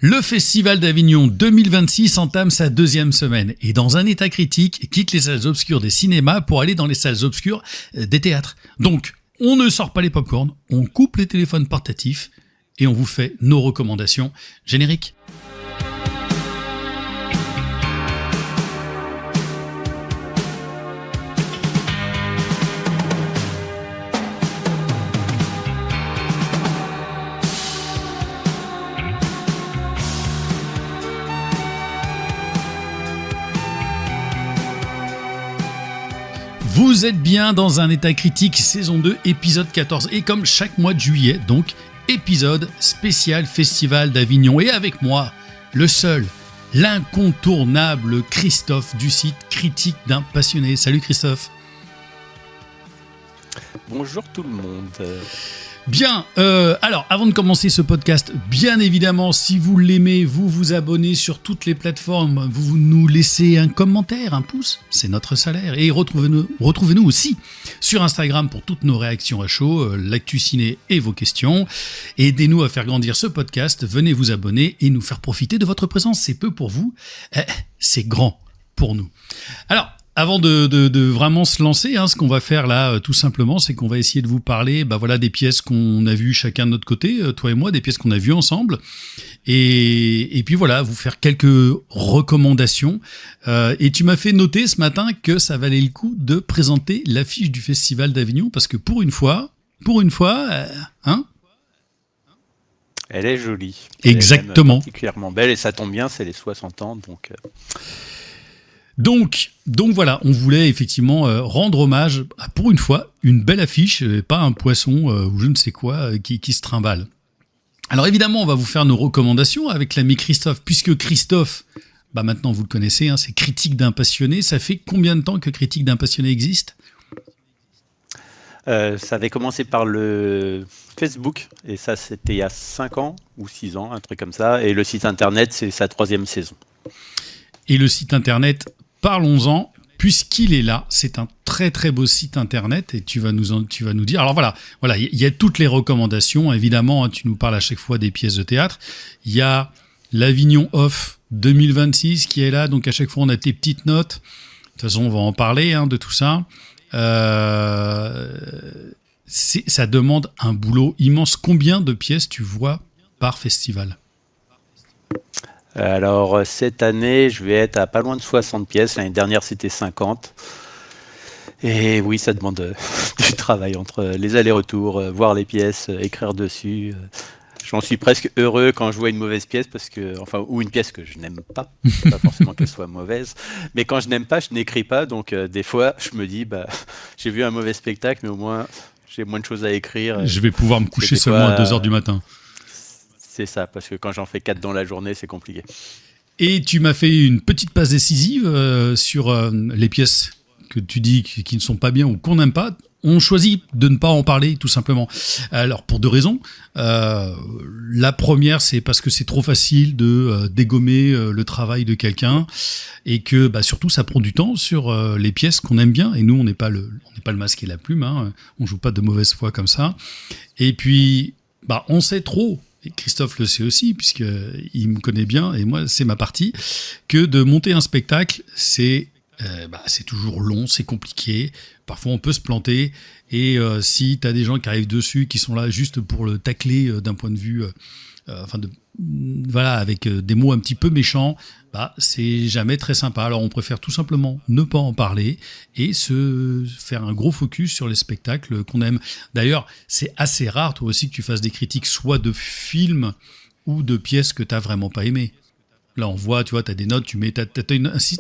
Le Festival d'Avignon 2026 entame sa deuxième semaine et dans un état critique quitte les salles obscures des cinémas pour aller dans les salles obscures des théâtres. Donc, on ne sort pas les popcorns, on coupe les téléphones portatifs et on vous fait nos recommandations. Générique. Vous êtes bien dans un état critique, saison 2, épisode 14. Et comme chaque mois de juillet, donc, épisode spécial Festival d'Avignon. Et avec moi, le seul, l'incontournable Christophe du site Critique d'un passionné. Salut Christophe. Bonjour tout le monde. Bien, alors avant de commencer ce podcast, bien évidemment, si vous l'aimez, vous vous abonnez sur toutes les plateformes, vous nous laissez un commentaire, un pouce, c'est notre salaire. Et retrouvez-nous aussi sur Instagram pour toutes nos réactions à chaud, l'actu ciné et vos questions. Aidez-nous à faire grandir ce podcast, venez vous abonner et nous faire profiter de votre présence. C'est peu pour vous, c'est grand pour nous. Alors, avant de vraiment se lancer, ce qu'on va faire là, tout simplement, c'est qu'on va essayer de vous parler des pièces qu'on a vues chacun de notre côté, toi et moi, des pièces qu'on a vues ensemble. Et puis voilà, vous faire quelques recommandations. Et tu m'as fait noter ce matin que ça valait le coup de présenter l'affiche du Festival d'Avignon, parce que pour une fois, elle est jolie. Exactement. Elle est particulièrement belle et ça tombe bien, c'est les 60 ans, donc... Donc voilà, on voulait effectivement rendre hommage à, pour une fois, une belle affiche, pas un poisson ou je ne sais quoi qui se trimballe. Alors évidemment, on va vous faire nos recommandations avec l'ami Christophe, puisque Christophe, maintenant vous le connaissez, c'est Critique d'un passionné. Ça fait combien de temps que Critique d'un passionné existe ? Ça avait commencé par le Facebook, et ça c'était il y a 5 ans ou 6 ans, un truc comme ça, et le site internet c'est sa 3e saison. Et le site internet, parlons-en, puisqu'il est là. C'est un très très beau site internet et tu vas nous dire. Alors voilà, il y a toutes les recommandations. Évidemment, tu nous parles à chaque fois des pièces de théâtre. Il y a l'Avignon Off 2026 qui est là, donc à chaque fois on a tes petites notes. De toute façon, on va en parler de tout ça. Ça demande un boulot immense. Combien de pièces tu vois par festival ? Alors cette année, je vais être à pas loin de 60 pièces. L'année dernière, c'était 50. Et oui, ça demande du travail entre les allers-retours, voir les pièces, écrire dessus. J'en suis presque heureux quand je vois une mauvaise pièce ou une pièce que je n'aime pas. Pas forcément qu'elle soit mauvaise, mais quand je n'aime pas, je n'écris pas. Donc des fois, je me dis, j'ai vu un mauvais spectacle, mais au moins j'ai moins de choses à écrire. Je vais pouvoir me coucher seulement à 2h du matin. C'est ça, parce que quand j'en fais 4 dans la journée, c'est compliqué. Et tu m'as fait une petite passe décisive sur les pièces que tu dis qui ne sont pas bien ou qu'on n'aime pas. On choisit de ne pas en parler, tout simplement. Alors, pour 2 raisons. La première, c'est parce que c'est trop facile de dégommer le travail de quelqu'un et que, surtout, ça prend du temps sur les pièces qu'on aime bien. Et nous, on n'est pas le masque et la plume. On joue pas de mauvaise foi comme ça. Et puis, on sait trop. Et Christophe le sait aussi, puisqu'il me connaît bien, et moi, c'est ma partie, que de monter un spectacle, c'est toujours long, c'est compliqué, parfois on peut se planter, et si tu as des gens qui arrivent dessus, qui sont là juste pour le tacler d'un point de vue, avec des mots un petit peu méchants, c'est jamais très sympa. Alors on préfère tout simplement ne pas en parler et se faire un gros focus sur les spectacles qu'on aime. D'ailleurs, c'est assez rare toi aussi que tu fasses des critiques soit de films ou de pièces que tu n'as vraiment pas aimées. Là on voit, tu vois, tu as des notes, tu mets, t'as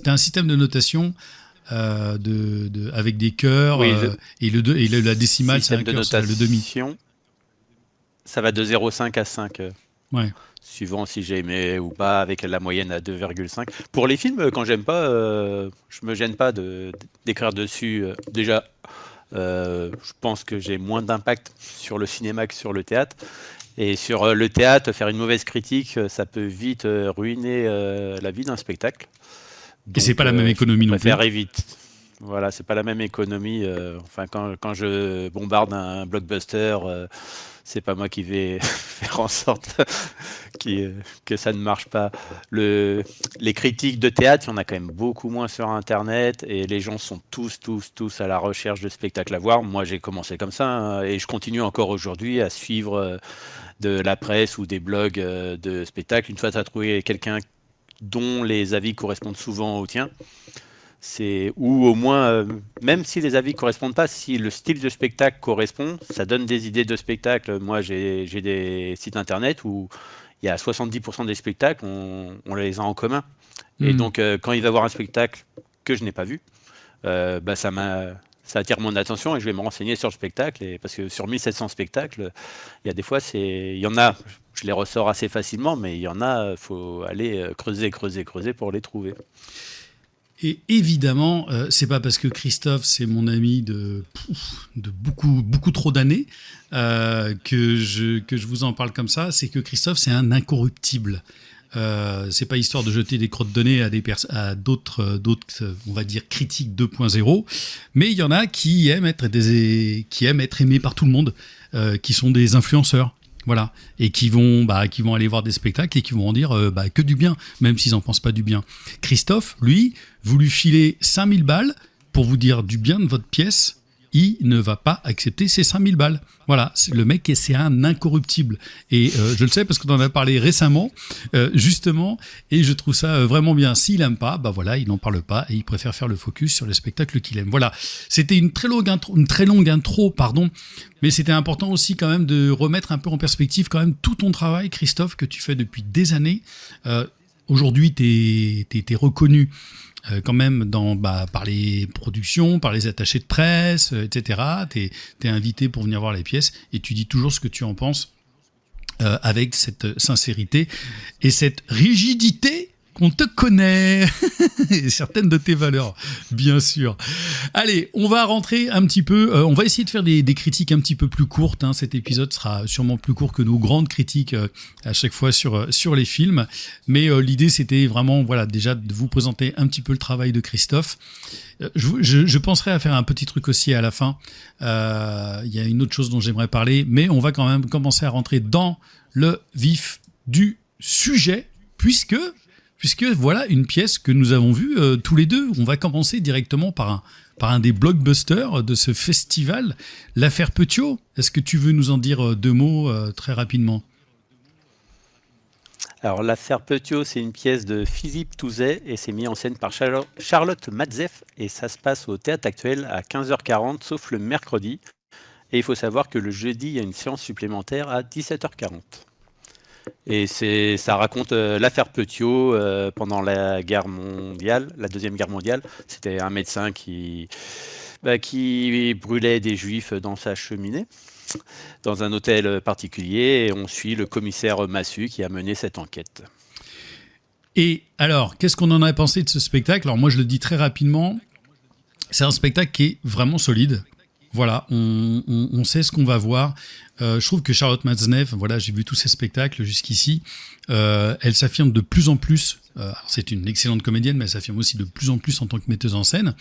un système de notation avec des cœurs, oui, et la décimale c'est un cœur, c'est le demi. Ça va de 0,5 à 5. Ouais. Suivant si j'ai aimé ou pas, avec la moyenne à 2,5. Pour les films, quand j'aime pas, je me gêne pas d'écrire dessus. Déjà, je pense que j'ai moins d'impact sur le cinéma que sur le théâtre. Et sur le théâtre, faire une mauvaise critique, ça peut vite ruiner la vie d'un spectacle. Donc, et c'est pas la même économie non plus. Je préfère éviter. Voilà, c'est pas la même économie. Quand je bombarde un blockbuster, c'est pas moi qui vais faire en sorte que ça ne marche pas. Les critiques de théâtre, il y en a quand même beaucoup moins sur Internet et les gens sont tous à la recherche de spectacles à voir. Moi, j'ai commencé comme ça hein, et je continue encore aujourd'hui à suivre de la presse ou des blogs de spectacles. Une fois que tu as trouvé quelqu'un dont les avis correspondent souvent aux tiens, ou au moins, même si les avis correspondent pas, si le style de spectacle correspond, ça donne des idées de spectacle. Moi, j'ai des sites internet où il y a 70% des spectacles, on les a en commun. Et donc, quand il va voir un spectacle que je n'ai pas vu, ça attire mon attention et je vais me renseigner sur le spectacle. Parce que sur 1700 spectacles, il y a des fois, il y en a, je les ressors assez facilement, mais il y en a, il faut aller creuser pour les trouver. Et évidemment, c'est pas parce que Christophe, c'est mon ami de beaucoup trop d'années que je vous en parle comme ça. C'est que Christophe, c'est un incorruptible. C'est pas histoire de jeter des crottes de nez à d'autres, on va dire, critiques 2.0, mais il y en a qui aiment être aimés par tout le monde, qui sont des influenceurs. Voilà, et qui vont aller voir des spectacles et qui vont en dire que du bien, même s'ils n'en pensent pas du bien. Christophe, lui, vous lui filez 5000 balles pour vous dire du bien de votre pièce, il ne va pas accepter ces 5000 balles. Voilà, le mec, c'est un incorruptible. Et je le sais parce qu'on en a parlé récemment, justement, et je trouve ça vraiment bien. S'il n'aime pas, il n'en parle pas et il préfère faire le focus sur le spectacle qu'il aime. Voilà, c'était une très longue intro, mais c'était important aussi quand même de remettre un peu en perspective quand même tout ton travail, Christophe, que tu fais depuis des années. Aujourd'hui, t'es reconnu quand même par les productions, par les attachés de presse, etc. T'es invité pour venir voir les pièces et tu dis toujours ce que tu en penses avec cette sincérité et cette rigidité qu'on te connaît et certaines de tes valeurs, bien sûr. Allez, on va rentrer un petit peu, on va essayer de faire des critiques un petit peu plus courtes, hein. Cet épisode sera sûrement plus court que nos grandes critiques à chaque fois sur les films, mais l'idée c'était vraiment déjà de vous présenter un petit peu le travail de Christophe. Je penserai à faire un petit truc aussi à la fin, il y a une autre chose dont j'aimerais parler, mais on va quand même commencer à rentrer dans le vif du sujet, puisque voilà une pièce que nous avons vue tous les deux. On va commencer directement par un des blockbusters de ce festival, l'affaire Petiot. Est-ce que tu veux nous en dire deux mots très rapidement ? Alors, l'affaire Petiot, c'est une pièce de Philippe Touzet et c'est mis en scène par Charlotte Matzef et ça se passe au Théâtre Actuel à 15h40, sauf le mercredi. Et il faut savoir que le jeudi, il y a une séance supplémentaire à 17h40. Et ça raconte l'affaire Petiot pendant la Deuxième Guerre mondiale. C'était un médecin qui brûlait des juifs dans sa cheminée, dans un hôtel particulier. Et on suit le commissaire Massu qui a mené cette enquête. Et alors, qu'est-ce qu'on en a pensé de ce spectacle ? Alors moi, je le dis très rapidement, c'est un spectacle qui est vraiment solide. Voilà, on sait ce qu'on va voir. Je trouve que Charlotte Matzneff, j'ai vu tous ses spectacles jusqu'ici, elle s'affirme de plus en plus. C'est une excellente comédienne, mais elle s'affirme aussi de plus en plus en tant que metteuse en scène.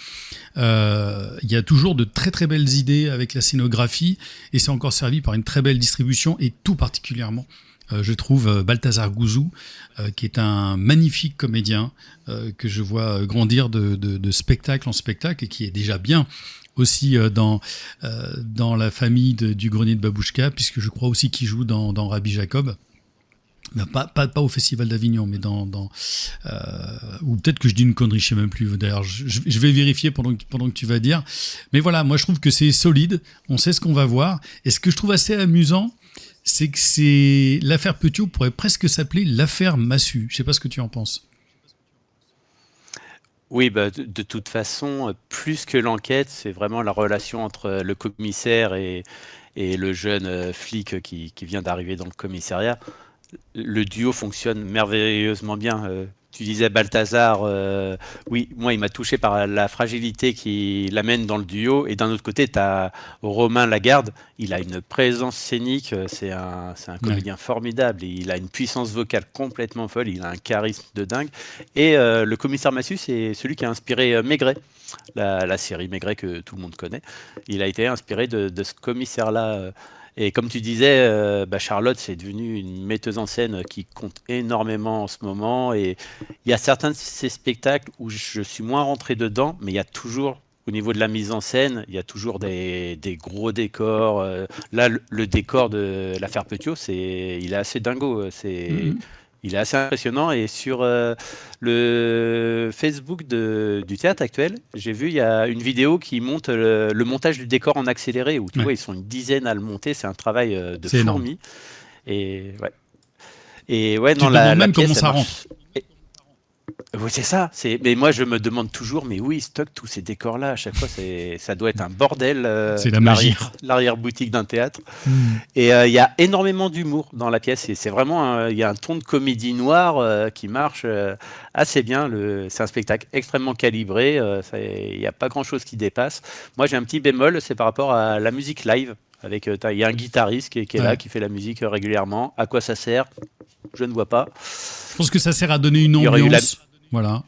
Il y a toujours de très très belles idées avec la scénographie, et c'est encore servi par une très belle distribution, et tout particulièrement, je trouve Balthazar Gouzou, qui est un magnifique comédien que je vois grandir de spectacle en spectacle, et qui est déjà bien aussi dans la famille du Grenier de Babouchka, puisque je crois aussi qu'il joue dans Rabbi Jacob. Pas au Festival d'Avignon, mais ou peut-être que je dis une connerie, je sais même plus. D'ailleurs, je vais vérifier pendant que tu vas dire. Mais voilà, moi je trouve que c'est solide. On sait ce qu'on va voir. Et ce que je trouve assez amusant, c'est que l'affaire Petiot pourrait presque s'appeler l'affaire Massu. Je sais pas ce que tu en penses. Oui, de toute façon, plus que l'enquête, c'est vraiment la relation entre le commissaire et le jeune flic qui vient d'arriver dans le commissariat. Le duo fonctionne merveilleusement bien. Tu disais Balthazar, oui, moi il m'a touché par la fragilité qui l'amène dans le duo. Et d'un autre côté, tu as Romain Lagarde, il a une présence scénique, c'est un comédien formidable. Et il a une puissance vocale complètement folle, il a un charisme de dingue. Et le commissaire Massu, c'est celui qui a inspiré Maigret, la série Maigret que tout le monde connaît. Il a été inspiré de ce commissaire-là. Et comme tu disais, Charlotte, c'est devenu une metteuse en scène qui compte énormément en ce moment. Et il y a certains de ces spectacles où je suis moins rentré dedans, mais il y a toujours, au niveau de la mise en scène, il y a toujours des gros décors. Là, le décor de l'affaire Petiot, il est assez dingo. Mhm. Il est assez impressionnant. Et sur le Facebook du théâtre actuel, j'ai vu, il y a une vidéo qui monte le montage du décor en accéléré, où tu Ouais, vois, ils sont une dizaine à le monter. C'est un travail de c'est énorme. fourmi. Et ouais. Et ouais, Tu non, te demandes la même comment pièce, elle ça rentre. marche. Oui, c'est ça. Mais moi, je me demande toujours, mais où ils stockent tous ces décors-là? À chaque fois, ça doit être un bordel, C'est la magie. l'arrière-boutique d'un théâtre. Mhm. Et il y a énormément d'humour dans la pièce. Et c'est vraiment, il y a un ton de comédie noire qui marche assez bien. C'est un spectacle extrêmement calibré. Il n'y a pas grand-chose qui dépasse. Moi, j'ai un petit bémol, c'est par rapport à la musique live. Il y a un guitariste qui est là, Ouais. qui fait la musique régulièrement. À quoi ça sert? Je ne vois pas. Je pense que ça sert à donner une Il y aurait eu la ambiance. Voilà.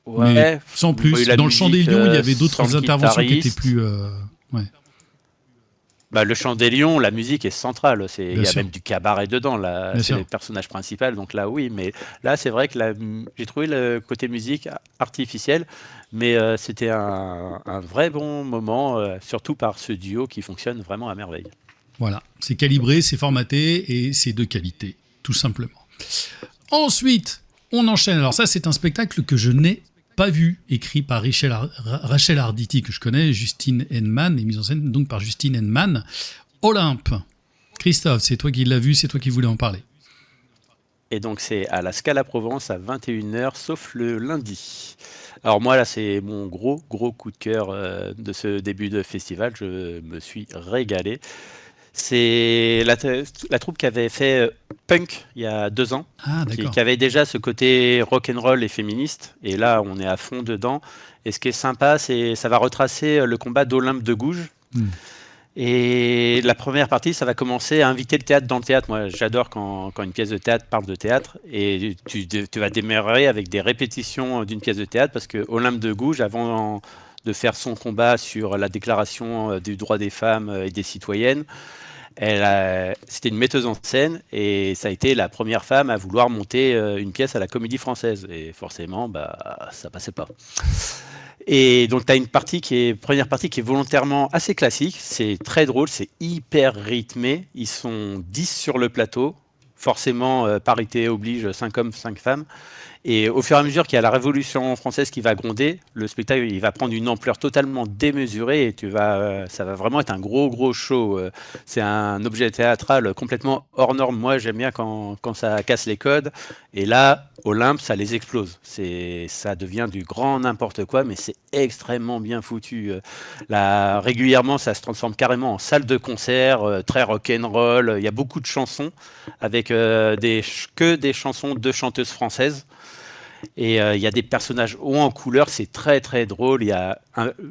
Mais Ouais, sans il y a eu plus. la Dans le Chant des musique Lions, il y avait sans le d'autres interventions qui étaient guitariste. plus. Ouais, Le Chant des Lions, la musique est centrale. Il bien y a sûr. même du cabaret dedans. Là, Bien c'est sûr. le personnage principal. Donc là, oui. Mais là, c'est vrai que j'ai trouvé le côté musique artificiel. Mais c'était un vrai bon moment, surtout par ce duo qui fonctionne vraiment à merveille. Voilà. C'est calibré, c'est formaté et c'est de qualité, tout simplement. Ensuite, on enchaîne. Alors ça, c'est un spectacle que je n'ai pas vu, écrit par Rachel Arditi, que je connais, Justine Henman, et mise en scène donc par Justine Henman. Olympe. Christophe, c'est toi qui l'as vu, c'est toi qui voulais en parler. Et donc, c'est à la Scala Provence à 21h, sauf le lundi. Alors moi, là, c'est mon gros coup de cœur de ce début de festival. Je me suis régalé. C'est la troupe qui avait fait Punk il y a 2 ans, Ah, d'accord. qui avait déjà ce côté rock'n'roll et féministe. Et là, on est à fond dedans. Et ce qui est sympa, c'est ça va retracer le combat d'Olympe de Gouges. Hmm. Et la première partie, ça va commencer à inviter le théâtre dans le théâtre. Moi, j'adore quand une pièce de théâtre parle de théâtre. Et tu vas démarrer avec des répétitions d'une pièce de théâtre parce que Olympe de Gouges, avant de faire son combat sur la déclaration du droit des femmes et des citoyennes, c'était une metteuse en scène et ça a été la première femme à vouloir monter une pièce à la Comédie Française. Et forcément, ça passait pas. Et donc, tu as première partie qui est volontairement assez classique. C'est très drôle, c'est hyper rythmé. Ils sont 10 sur le plateau. Forcément, parité oblige, 5 hommes, 5 femmes. Et au fur et à mesure qu'il y a la Révolution française qui va gronder, le spectacle il va prendre une ampleur totalement démesurée et ça va vraiment être un gros show. C'est un objet théâtral complètement hors norme. Moi, j'aime bien quand ça casse les codes. Et là, Olympe, ça les explose. Ça devient du grand n'importe quoi, mais c'est extrêmement bien foutu. Là, régulièrement, ça se transforme carrément en salle de concert, très rock'n'roll. Il y a beaucoup de chansons avec que des chansons de chanteuses françaises. Et il y a des personnages hauts en couleur, c'est très drôle. Il y a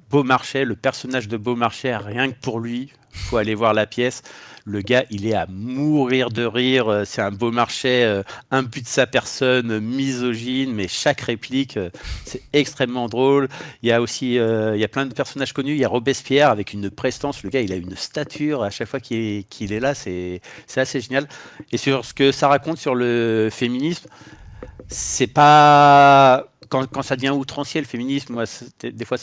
Beaumarchais, le personnage de Beaumarchais, rien que pour lui, faut aller voir la pièce. Le gars, il est à mourir de rire. C'est un Beaumarchais imbu de sa personne, misogyne, mais chaque réplique, c'est extrêmement drôle. Il y a aussi il y a plein de personnages connus. Il y a Robespierre avec une prestance. Le gars, il a une stature à chaque fois qu'il est là. C'est assez génial. Et sur ce que ça raconte sur le féminisme, c'est pas quand ça devient outrancier le féminisme, moi des fois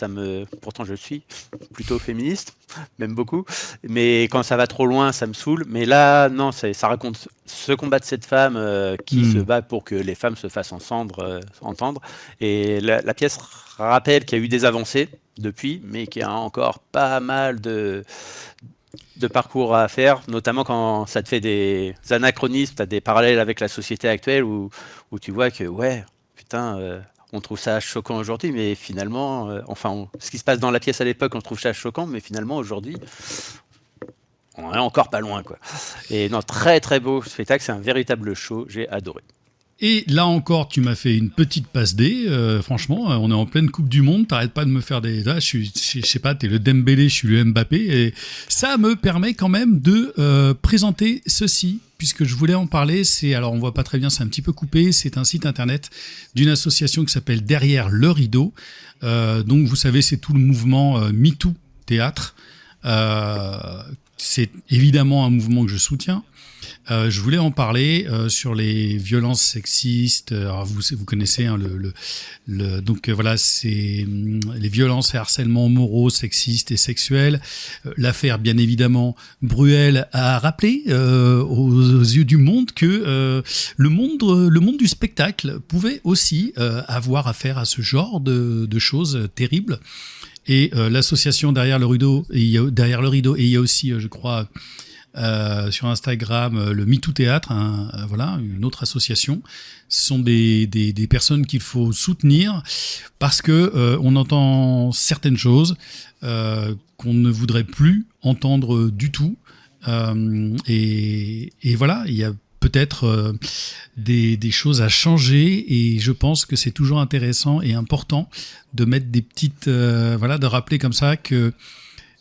pourtant je suis plutôt féministe, même beaucoup, mais quand ça va trop loin ça me saoule. Mais là non, ça raconte ce combat de cette femme qui se bat pour que les femmes se fassent entendre. Et la pièce rappelle qu'il y a eu des avancées depuis, mais qu'il y a encore pas mal de parcours à faire, notamment quand ça te fait des anachronismes, tu as des parallèles avec la société actuelle où tu vois que, ouais, putain, on trouve ça choquant aujourd'hui, mais finalement, ce qui se passe dans la pièce à l'époque, on trouve ça choquant, mais finalement, aujourd'hui, on est encore pas loin, quoi. Et non, très beau spectacle, c'est un véritable show, j'ai adoré. Et là encore, tu m'as fait une petite passe D. Franchement, on est en pleine Coupe du Monde. T'arrêtes pas de me faire des. Là, je sais pas, t'es le Dembélé, je suis le Mbappé. Et ça me permet quand même de présenter ceci, puisque je voulais en parler. Alors, on voit pas très bien, c'est un petit peu coupé. C'est un site internet d'une association qui s'appelle Derrière le Rideau. Donc, vous savez, c'est tout le mouvement MeToo Théâtre. c'est évidemment un mouvement que je soutiens. Je voulais en parler sur les violences sexistes. Alors vous connaissez hein, donc voilà, c'est les violences et harcèlements moraux, sexistes et sexuels. L'affaire, bien évidemment, Bruel a rappelé aux yeux du monde que le monde du spectacle pouvait aussi avoir affaire à ce genre de choses terribles. Et l'association derrière le rideau, et il y a aussi, je crois, sur Instagram, le MeToo Théâtre, voilà, une autre association. Ce sont des personnes qu'il faut soutenir parce que on entend certaines choses qu'on ne voudrait plus entendre du tout. Et voilà, il y a peut-être des choses à changer et je pense que c'est toujours intéressant et important de mettre des petites de rappeler comme ça que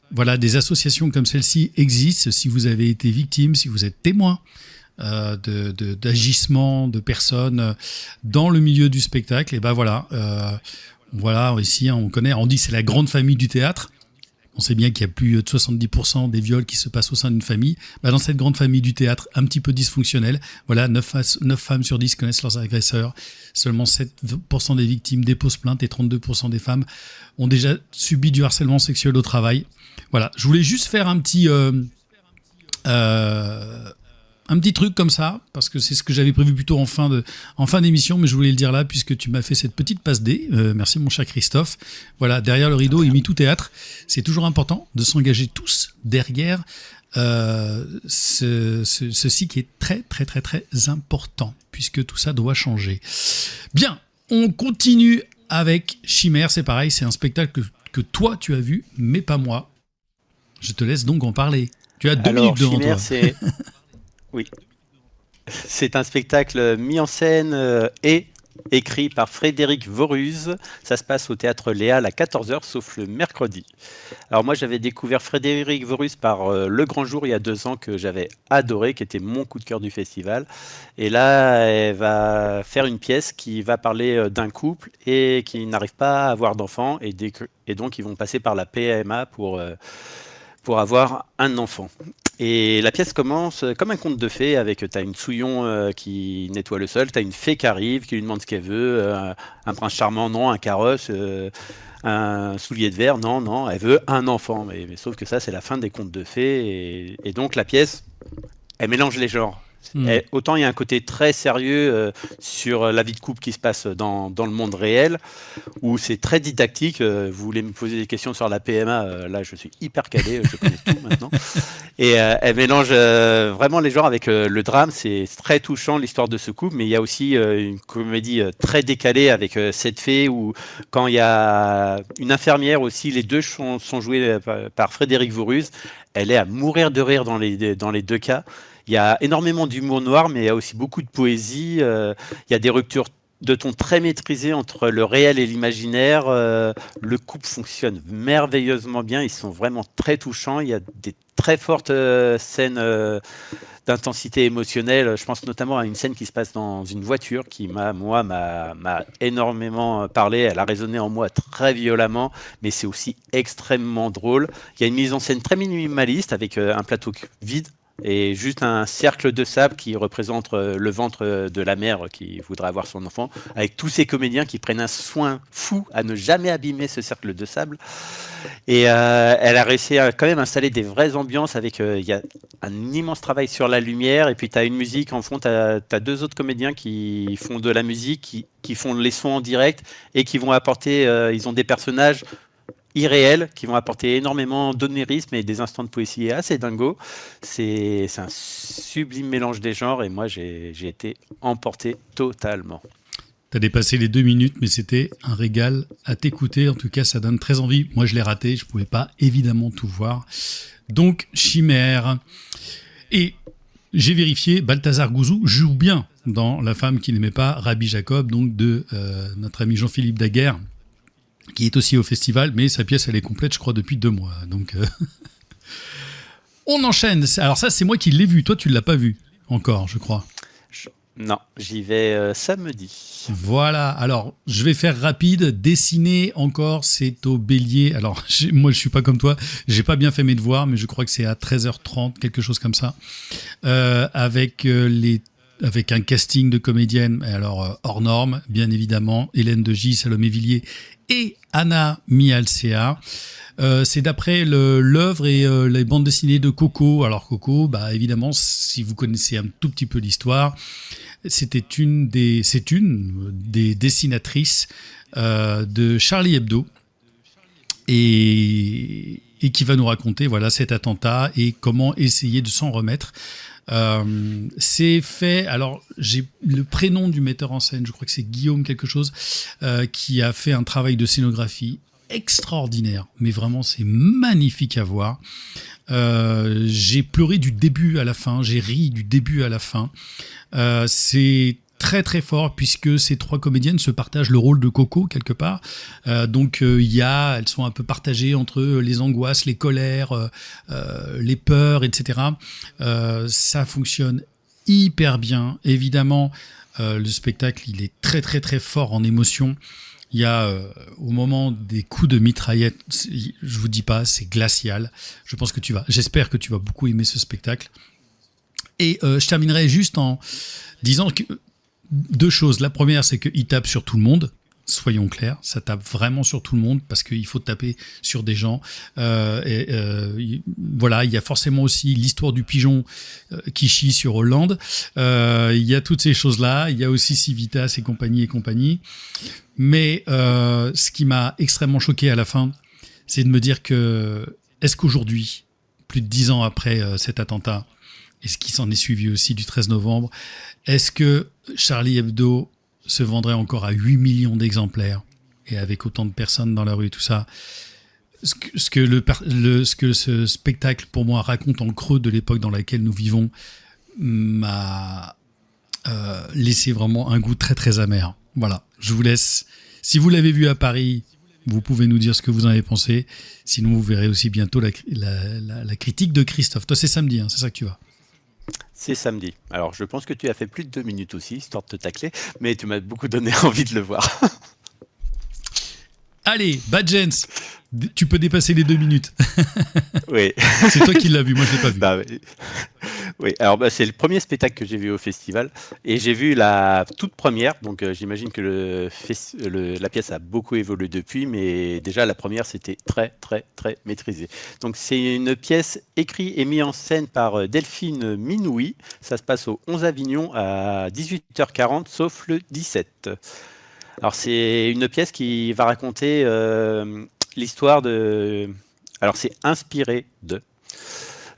voilà, des associations comme celle-ci existent si vous avez été victime, si vous êtes témoin d'agissements de personnes dans le milieu du spectacle. Et ben voilà, ici on connaît, on dit c'est la grande famille du théâtre. On sait bien qu'il y a plus de 70% des viols qui se passent au sein d'une famille. Dans cette grande famille du théâtre, un petit peu dysfonctionnelle, voilà, 9 femmes sur 10 connaissent leurs agresseurs. Seulement 7% des victimes déposent plainte et 32% des femmes ont déjà subi du harcèlement sexuel au travail. Voilà, je voulais juste faire un petit truc comme ça, parce que c'est ce que j'avais prévu plutôt en fin d'émission, mais je voulais le dire là, puisque tu m'as fait cette petite passe D. Merci mon cher Christophe. Voilà, derrière le rideau et MeToo Théâtre, c'est toujours important de s'engager tous derrière ceci qui est très, très, très, très important, puisque tout ça doit changer. Bien, on continue avec Chimère, c'est pareil, c'est un spectacle que toi tu as vu, mais pas moi. Je te laisse donc en parler. Tu as 2 minutes devant Chimère, toi. Oui. C'est un spectacle mis en scène et écrit par Frédéric Voruz. Ça se passe au Théâtre Léal à 14h, sauf le mercredi. Alors moi, j'avais découvert Frédéric Voruz par Le Grand Jour il y a 2 ans, que j'avais adoré, qui était mon coup de cœur du festival. Et là, elle va faire une pièce qui va parler d'un couple et qui n'arrive pas à avoir d'enfants. Et donc, ils vont passer par la PMA pour avoir un enfant. Et la pièce commence comme un conte de fées, avec t'as une souillon qui nettoie le sol, t'as une fée qui arrive, qui lui demande ce qu'elle veut, un prince charmant, non, un carrosse, un soulier de verre, non, elle veut un enfant. Mais sauf que ça, c'est la fin des contes de fées, et donc la pièce, elle mélange les genres. Autant il y a un côté très sérieux sur la vie de couple qui se passe dans le monde réel, où c'est très didactique. Vous voulez me poser des questions sur la PMA, là je suis hyper calé, je connais tout maintenant. Et elle mélange vraiment les genres avec le drame. C'est très touchant l'histoire de ce couple, mais il y a aussi une comédie très décalée avec cette fée, où quand il y a une infirmière aussi, les deux sont joués par Frédéric Voruz. Elle est à mourir de rire dans les 2 cas. Il y a énormément d'humour noir, mais il y a aussi beaucoup de poésie. Il y a des ruptures de ton très maîtrisées entre le réel et l'imaginaire. Le couple fonctionne merveilleusement bien. Ils sont vraiment très touchants. Il y a des très fortes scènes d'intensité émotionnelle. Je pense notamment à une scène qui se passe dans une voiture qui m'a énormément parlé. Elle a résonné en moi très violemment, mais c'est aussi extrêmement drôle. Il y a une mise en scène très minimaliste avec un plateau vide et juste un cercle de sable qui représente le ventre de la mère qui voudrait avoir son enfant, avec tous ces comédiens qui prennent un soin fou à ne jamais abîmer ce cercle de sable. Et elle a réussi à quand même installer des vraies ambiances avec il y a un immense travail sur la lumière, et puis tu as une musique en fond, tu as 2 autres comédiens qui font de la musique, qui font les sons en direct et qui vont apporter, ils ont des personnages irréels qui vont apporter énormément d'onirisme et des instants de poésie assez dingo. C'est un sublime mélange des genres, et moi j'ai été emporté totalement. T'as dépassé les 2 minutes, mais c'était un régal à t'écouter. En tout cas, ça donne très envie. Moi, je l'ai raté. Je pouvais pas évidemment tout voir. Donc, Chimère. Et j'ai vérifié, Balthazar Gouzou joue bien dans La femme qui n'aimait pas Rabbi Jacob, donc de notre ami Jean-Philippe Daguerre, qui est aussi au festival, mais sa pièce, elle est complète, je crois, depuis 2 mois. Donc, on enchaîne. Alors ça, c'est moi qui l'ai vu. Toi, tu ne l'as pas vu encore, je crois. Non, j'y vais samedi. Voilà, alors je vais faire rapide. Dessiner encore, c'est au Bélier. Alors moi je suis pas comme toi, j'ai pas bien fait mes devoirs, mais je crois que c'est à 13h30, quelque chose comme ça, avec un casting de comédiennes, alors hors norme, bien évidemment, Hélène Degy, Salomé Villiers et Anna Mialcea. C'est d'après l'œuvre et les bandes dessinées de Coco. Alors Coco, bah évidemment, si vous connaissez un tout petit peu l'histoire, c'est une des dessinatrices de Charlie Hebdo et qui va nous raconter voilà cet attentat et comment essayer de s'en remettre. C'est fait. Alors j'ai le prénom du metteur en scène, je crois que c'est Guillaume quelque chose, qui a fait un travail de scénographie extraordinaire, mais vraiment c'est magnifique à voir. J'ai pleuré du début à la fin, j'ai ri du début à la fin. C'est très très fort puisque ces trois comédiennes se partagent le rôle de Coco quelque part. Donc elles sont un peu partagées entre les angoisses, les colères, les peurs, etc. Ça fonctionne hyper bien. Évidemment, le spectacle il est très très très fort en émotion. Il y a au moment des coups de mitraillette, je vous dis pas, c'est glacial. J'espère que tu vas beaucoup aimer ce spectacle. Et je terminerai juste en disant deux choses. La première, c'est qu'il tape sur tout le monde. Soyons clairs, ça tape vraiment sur tout le monde parce qu'il faut taper sur des gens. Voilà, il y a forcément aussi l'histoire du pigeon qui chie sur Hollande. Il y a toutes ces choses-là. Il y a aussi Civitas et compagnie. Mais ce qui m'a extrêmement choqué à la fin, c'est de me dire est-ce qu'aujourd'hui, plus de 10 ans après cet attentat, et ce qui s'en est suivi aussi du 13 novembre, est-ce que Charlie Hebdo se vendrait encore à 8 millions d'exemplaires et avec autant de personnes dans la rue et tout ça? Ce que ce spectacle, pour moi, raconte en creux de l'époque dans laquelle nous vivons m'a laissé vraiment un goût très très amer. Voilà, je vous laisse. Si vous l'avez vu à Paris, vous pouvez nous dire ce que vous en avez pensé. Sinon, vous verrez aussi bientôt la critique de Christophe. Toi, c'est samedi, hein, c'est ça que tu vas? C'est samedi. Alors, je pense que tu as fait plus de 2 minutes aussi, histoire de te tacler, mais tu m'as beaucoup donné envie de le voir. Allez, Bad Jens, tu peux dépasser les 2 minutes. Oui. C'est toi qui l'as vu, moi je l'ai pas vu. Bah, oui, alors c'est le premier spectacle que j'ai vu au festival et j'ai vu la toute première, donc j'imagine que la pièce a beaucoup évolué depuis, mais déjà la première c'était très très très maîtrisé. Donc c'est une pièce écrite et mise en scène par Delphine Minoui, ça se passe au 11 Avignon à 18h40 sauf le 17. Alors c'est une pièce qui va raconter l'histoire de... Alors c'est inspiré de...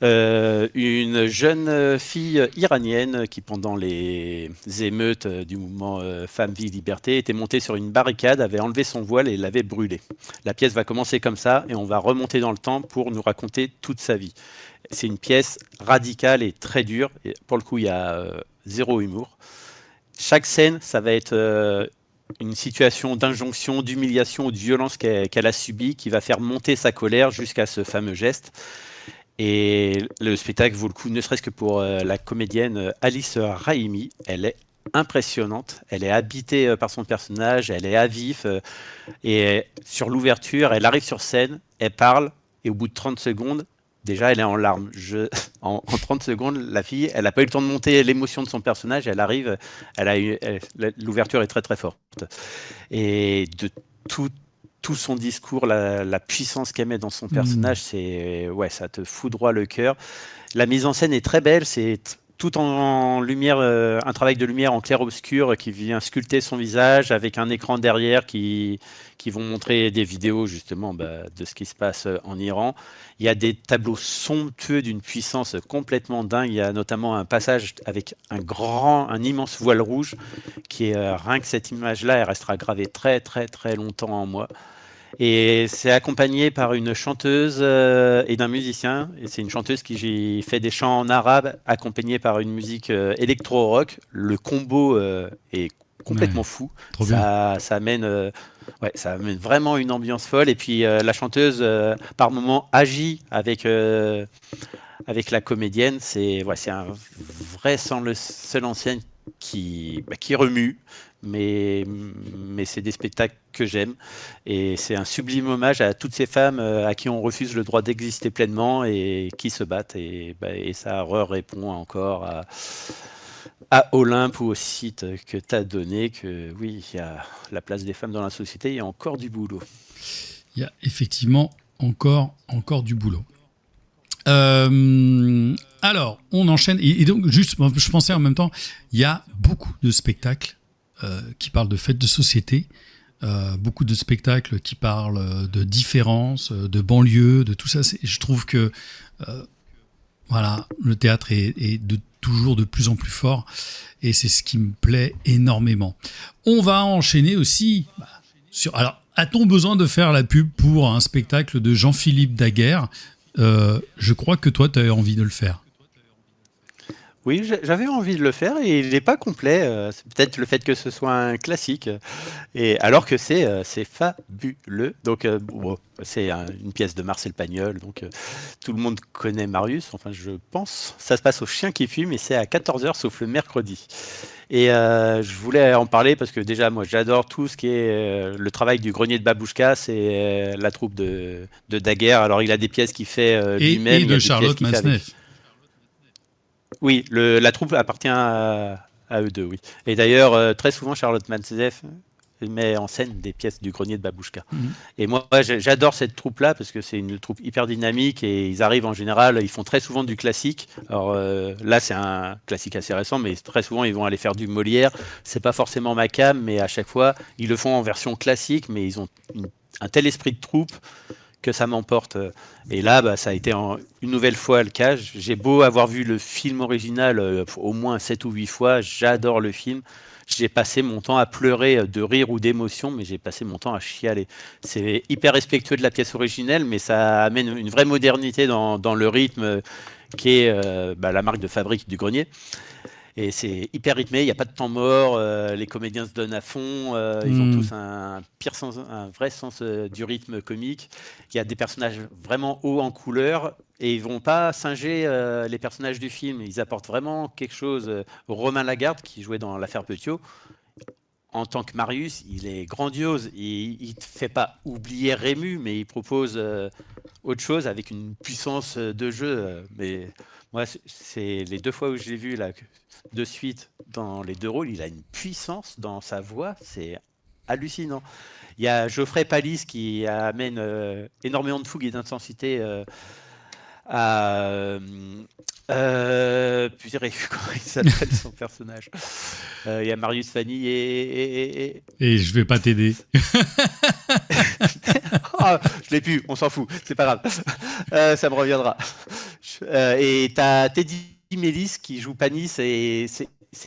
une jeune fille iranienne qui, pendant les émeutes du mouvement Femmes, Vie, Liberté, était montée sur une barricade, avait enlevé son voile et l'avait brûlé. La pièce va commencer comme ça et on va remonter dans le temps pour nous raconter toute sa vie. C'est une pièce radicale et très dure. Et pour le coup, il y a zéro humour. Chaque scène, ça va être une situation d'injonction, d'humiliation ou de violence qu'elle a subie qui va faire monter sa colère jusqu'à ce fameux geste. Et le spectacle vaut le coup, ne serait-ce que pour la comédienne Alice Raimi. Elle est impressionnante, elle est habitée par son personnage, elle est à vif. Et sur l'ouverture, elle arrive sur scène, elle parle, et au bout de 30 secondes, déjà elle est en larmes. En 30 secondes, la fille, elle n'a pas eu le temps de monter l'émotion de son personnage, elle arrive, l'ouverture est très très forte. Et de tout son discours, la puissance qu'elle met dans son personnage, ça te foudroie le cœur. La mise en scène est très belle, c'est tout en lumière, un travail de lumière en clair-obscur qui vient sculpter son visage avec un écran derrière qui vont montrer des vidéos justement de ce qui se passe en Iran. Il y a des tableaux somptueux d'une puissance complètement dingue. Il y a notamment un passage avec un immense voile rouge qui est rien que cette image-là, elle restera gravée très très très longtemps en moi. Et c'est accompagné par une chanteuse et d'un musicien. Et c'est une chanteuse qui fait des chants en arabe, accompagnée par une musique électro-rock. Le combo est complètement fou. Ça amène vraiment une ambiance folle. Et puis la chanteuse, par moments, agit avec la comédienne. C'est un vrai seul en scène qui remuent, mais c'est des spectacles que j'aime. Et c'est un sublime hommage à toutes ces femmes à qui on refuse le droit d'exister pleinement et qui se battent. Et ça répond encore à Olympe ou au site que tu as donné, que oui, il y a la place des femmes dans la société, il y a encore du boulot. Il y a effectivement encore du boulot. Alors, on enchaîne. Et donc, juste, je pensais en même temps, il y a beaucoup de spectacles qui parlent de fêtes de société, beaucoup de spectacles qui parlent de différences, de banlieue, de tout ça. Je trouve que voilà, le théâtre est toujours de plus en plus fort et c'est ce qui me plaît énormément. On va enchaîner aussi sur... Alors, a-t-on besoin de faire la pub pour un spectacle de Jean-Philippe Daguerre ? Je crois que toi, tu avais envie de le faire. Oui, j'avais envie de le faire et il n'est pas complet. C'est peut-être le fait que ce soit un classique, et alors que c'est fabuleux. Donc, c'est une pièce de Marcel Pagnol. Donc, tout le monde connaît Marius. Enfin, je pense. Ça se passe au Chien qui fume et c'est à 14h sauf le mercredi. Et je voulais en parler parce que déjà, moi, j'adore tout ce qui est le travail du Grenier de Babouchka. C'est la troupe de Daguerre. Alors, il a des pièces qu'il fait lui-même. Et de Charlotte Masneff. Oui, la troupe appartient à eux deux, oui. Et d'ailleurs, très souvent, Charlotte Masneff met en scène des pièces du Grenier de Babouchka. Et moi, j'adore cette troupe-là parce que c'est une troupe hyper dynamique et ils arrivent en général, ils font très souvent du classique. Alors là, c'est un classique assez récent, mais très souvent, ils vont aller faire du Molière. C'est pas forcément ma came, mais à chaque fois, ils le font en version classique, mais ils ont un tel esprit de troupe que ça m'emporte. Et là, ça a été une nouvelle fois le cas. J'ai beau avoir vu le film original au moins 7 ou 8 fois, j'adore le film. J'ai passé mon temps à pleurer de rire ou d'émotion, mais j'ai passé mon temps à chialer. C'est hyper respectueux de la pièce originelle, mais ça amène une vraie modernité dans le rythme qui est la marque de fabrique du Grenier. Et c'est hyper rythmé, il n'y a pas de temps mort, les comédiens se donnent à fond, ils ont tous un vrai sens du rythme comique. Il y a des personnages vraiment hauts en couleur et ils ne vont pas singer les personnages du film. Ils apportent vraiment quelque chose. Romain Lagarde, qui jouait dans L'Affaire Petiot, en tant que Marius, il est grandiose. Il ne te fait pas oublier Rému, mais il propose autre chose avec une puissance de jeu. Mais moi, c'est les 2 fois où je l'ai vu là, de suite dans les 2 rôles, il a une puissance dans sa voix, c'est hallucinant. Il y a Geoffrey Palis qui amène énormément de fougue et d'intensité à... comment il s'appelle son personnage, il y a Marius Fanny et je vais pas t'aider. Je l'ai plus, on s'en fout, c'est pas grave. Ça me reviendra. Et t'as Teddy Mélis qui joue Panis et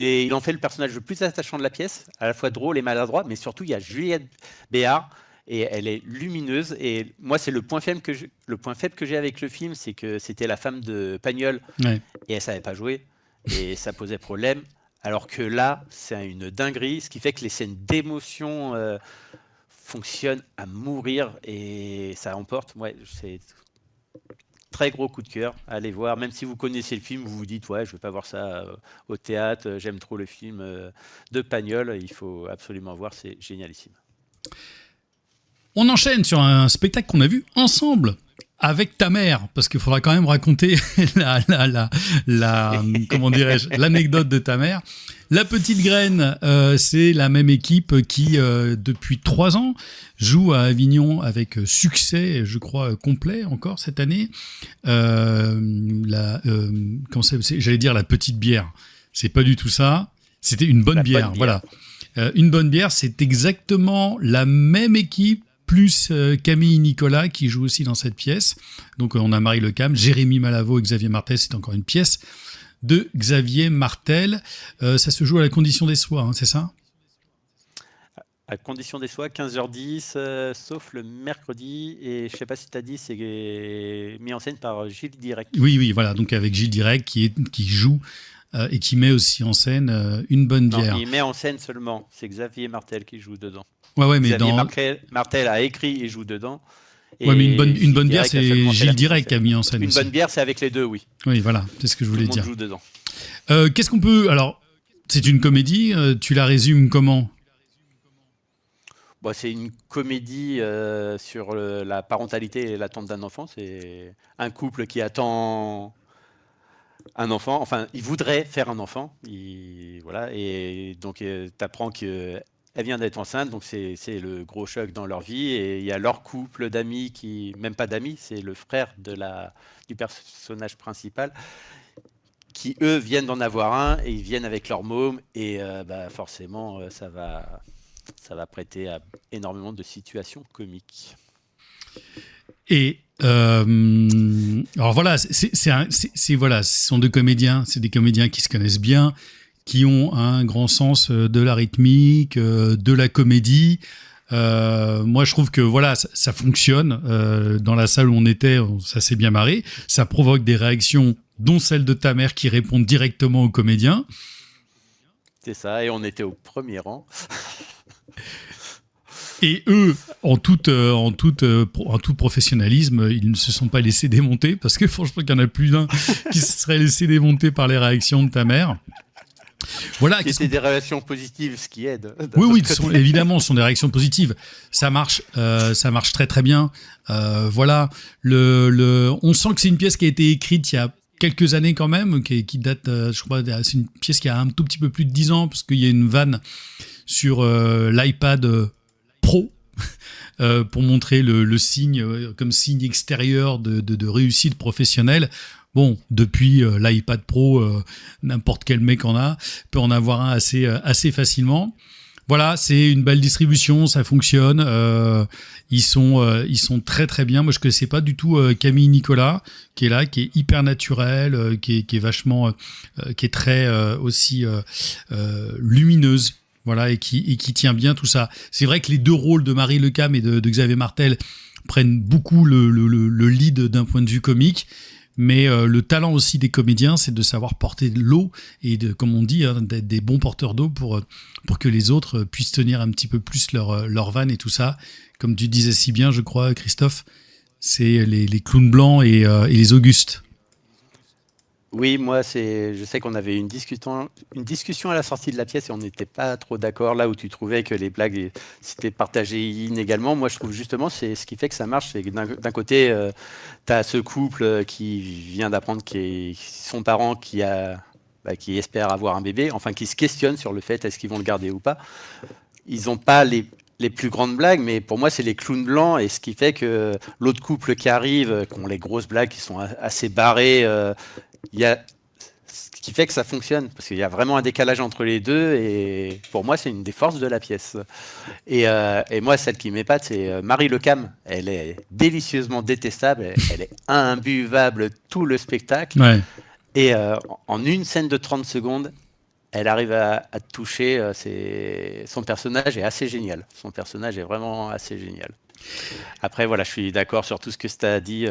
il en fait le personnage le plus attachant de la pièce, à la fois drôle et maladroit, mais surtout il y a Juliette Béard et elle est lumineuse. Et moi, c'est le point faible que j'ai avec le film, c'est que c'était la femme de Pagnol et elle savait pas jouer et ça posait problème. Alors que là, c'est une dinguerie, ce qui fait que les scènes d'émotion fonctionnent à mourir et ça emporte. Ouais, c'est très gros coup de cœur, allez voir, même si vous connaissez le film, vous vous dites ouais, je vais pas voir ça au théâtre, j'aime trop le film de Pagnol, il faut absolument voir, c'est génialissime. On enchaîne sur un spectacle qu'on a vu ensemble avec ta mère, parce qu'il faudra quand même raconter comment dirais-je, l'anecdote de ta mère. La Petite Graine, c'est la même équipe qui, depuis 3 ans, joue à Avignon avec succès, je crois, complet encore cette année. J'allais dire la Petite Bière. C'est pas du tout ça. C'était une bonne bière. Voilà. Une bonne bière, c'est exactement la même équipe, plus Camille Nicolas qui joue aussi dans cette pièce. Donc on a Marie Lecam, Jérémy Malavo et Xavier Martel, c'est encore une pièce de Xavier Martel. Ça se joue à la Condition des Soies, hein, c'est ça ? À Condition des Soies, 15h10, sauf le mercredi. Et je ne sais pas si tu as dit, c'est mis en scène par Gilles Direct. Oui, voilà, donc avec Gilles Direct qui joue et qui met aussi en scène une bonne bière. Non, il met en scène seulement, c'est Xavier Martel qui joue dedans. Ouais, mais Xavier Martel a écrit et joue dedans. Ouais, mais une bonne bière, c'est Gilles Direct qui a mis en scène. Bonne bière, c'est avec les deux, oui. Oui, voilà, c'est ce que je voulais dire. Tout le monde joue dedans. Qu'est-ce qu'on peut... Alors, C'est une comédie, tu la résumes comment ? Bon, c'est une comédie sur la parentalité et l'attente d'un enfant. C'est un couple qui attend un enfant. Enfin, il voudrait faire un enfant. Voilà, et donc, tu apprends qu'elle vient d'être enceinte. Donc, c'est le gros choc dans leur vie. Et il y a leur couple d'amis même pas d'amis, c'est le frère du personnage principal, qui eux viennent d'en avoir un et ils viennent avec leur môme. Et forcément, ça va prêter à énormément de situations comiques. Et alors voilà, voilà, ce sont deux comédiens, c'est des comédiens qui se connaissent bien, qui ont un grand sens de la rythmique, de la comédie. Moi, je trouve que voilà, ça fonctionne. Dans la salle où on était, ça s'est bien marré. Ça provoque des réactions, dont celle de ta mère qui répond directement aux comédiens. C'est ça, et on était au premier rang. Et eux, en tout professionnalisme, ils ne se sont pas laissés démonter, parce que franchement, il y en a plus d'un qui se serait laissé démonter par les réactions de ta mère. Voilà. C'est des réactions positives, ce qui aide. Oui, évidemment, ce sont des réactions positives. Ça marche très très bien. Voilà, on sent que c'est une pièce qui a été écrite il y a quelques années quand même, qui date, je crois, c'est une pièce qui a un tout petit peu plus de 10 ans, parce qu'il y a une vanne sur l'iPad Pro pour montrer le signe, comme signe extérieur de réussite professionnelle. Bon, depuis l'iPad Pro, n'importe quel mec peut en avoir un assez facilement. Voilà, c'est une belle distribution, ça fonctionne. Ils sont très très bien. Moi, je connaissais pas du tout Camille Nicolas, qui est là, qui est hyper naturelle, qui est vachement, qui est très aussi lumineuse. Voilà, et qui tient bien tout ça. C'est vrai que les deux rôles de Marie Lecam et de Xavier Martel prennent beaucoup le lead d'un point de vue comique. Mais le talent aussi des comédiens, c'est de savoir porter de l'eau et comme on dit, d'être des bons porteurs d'eau pour que les autres puissent tenir un petit peu plus leur vanne et tout ça. Comme tu disais si bien, je crois, Christophe, c'est les clowns blancs et les Augustes. Oui, moi, je sais qu'on avait une discussion à la sortie de la pièce et on n'était pas trop d'accord, là où tu trouvais que les blagues s'étaient partagées inégalement. Moi, je trouve justement, c'est ce qui fait que ça marche. C'est que d'un côté, tu as ce couple qui vient d'apprendre son parent qui espère avoir un bébé, enfin qui se questionne sur le fait est-ce qu'ils vont le garder ou pas. Ils n'ont pas les plus grandes blagues, mais pour moi, c'est les clowns blancs, et ce qui fait que l'autre couple qui arrive, qui ont les grosses blagues, qui sont assez barrées, il y a ce qui fait que ça fonctionne, parce qu'il y a vraiment un décalage entre les deux, et pour moi, c'est une des forces de la pièce. Et moi, celle qui m'épate, c'est Marie Lecam. Elle est délicieusement détestable, elle est imbuvable tout le spectacle. Ouais. Et en une scène de 30 secondes, elle arrive à te toucher. Son personnage est assez génial. Son personnage est vraiment assez génial. Après, voilà, je suis d'accord sur tout ce que tu as dit.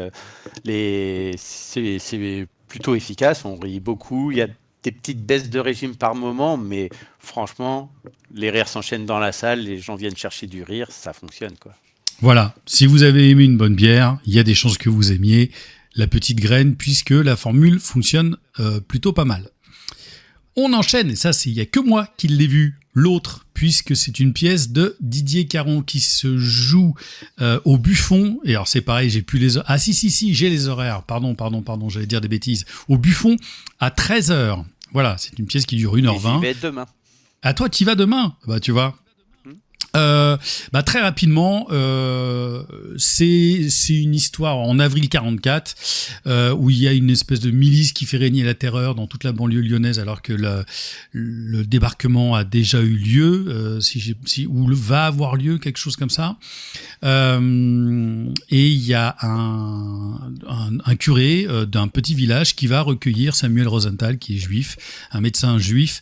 C'est plutôt efficace, on rit beaucoup. Il y a des petites baisses de régime par moment, mais franchement, les rires s'enchaînent dans la salle, les gens viennent chercher du rire, ça fonctionne, quoi. Voilà, si vous avez aimé une bonne bière, il y a des chances que vous aimiez la petite graine, puisque la formule fonctionne plutôt pas mal. On enchaîne, et ça, il n'y a que moi qui l'ai vu, l'autre, puisque c'est une pièce de Didier Caron qui se joue au Buffon. Et alors, c'est pareil, j'ai plus les horaires. Ah, si, j'ai les horaires. Pardon, j'allais dire des bêtises. Au Buffon, à 13h. Voilà, c'est une pièce qui dure 1h20. J'y vais demain. Ah, toi, tu y vas demain ? Bah, tu vois. Très rapidement, c'est une histoire en avril 44 où il y a une espèce de milice qui fait régner la terreur dans toute la banlieue lyonnaise, alors que le débarquement a déjà eu lieu, ou va avoir lieu, quelque chose comme ça. Et il y a un curé d'un petit village qui va recueillir Samuel Rosenthal, qui est juif, un médecin juif,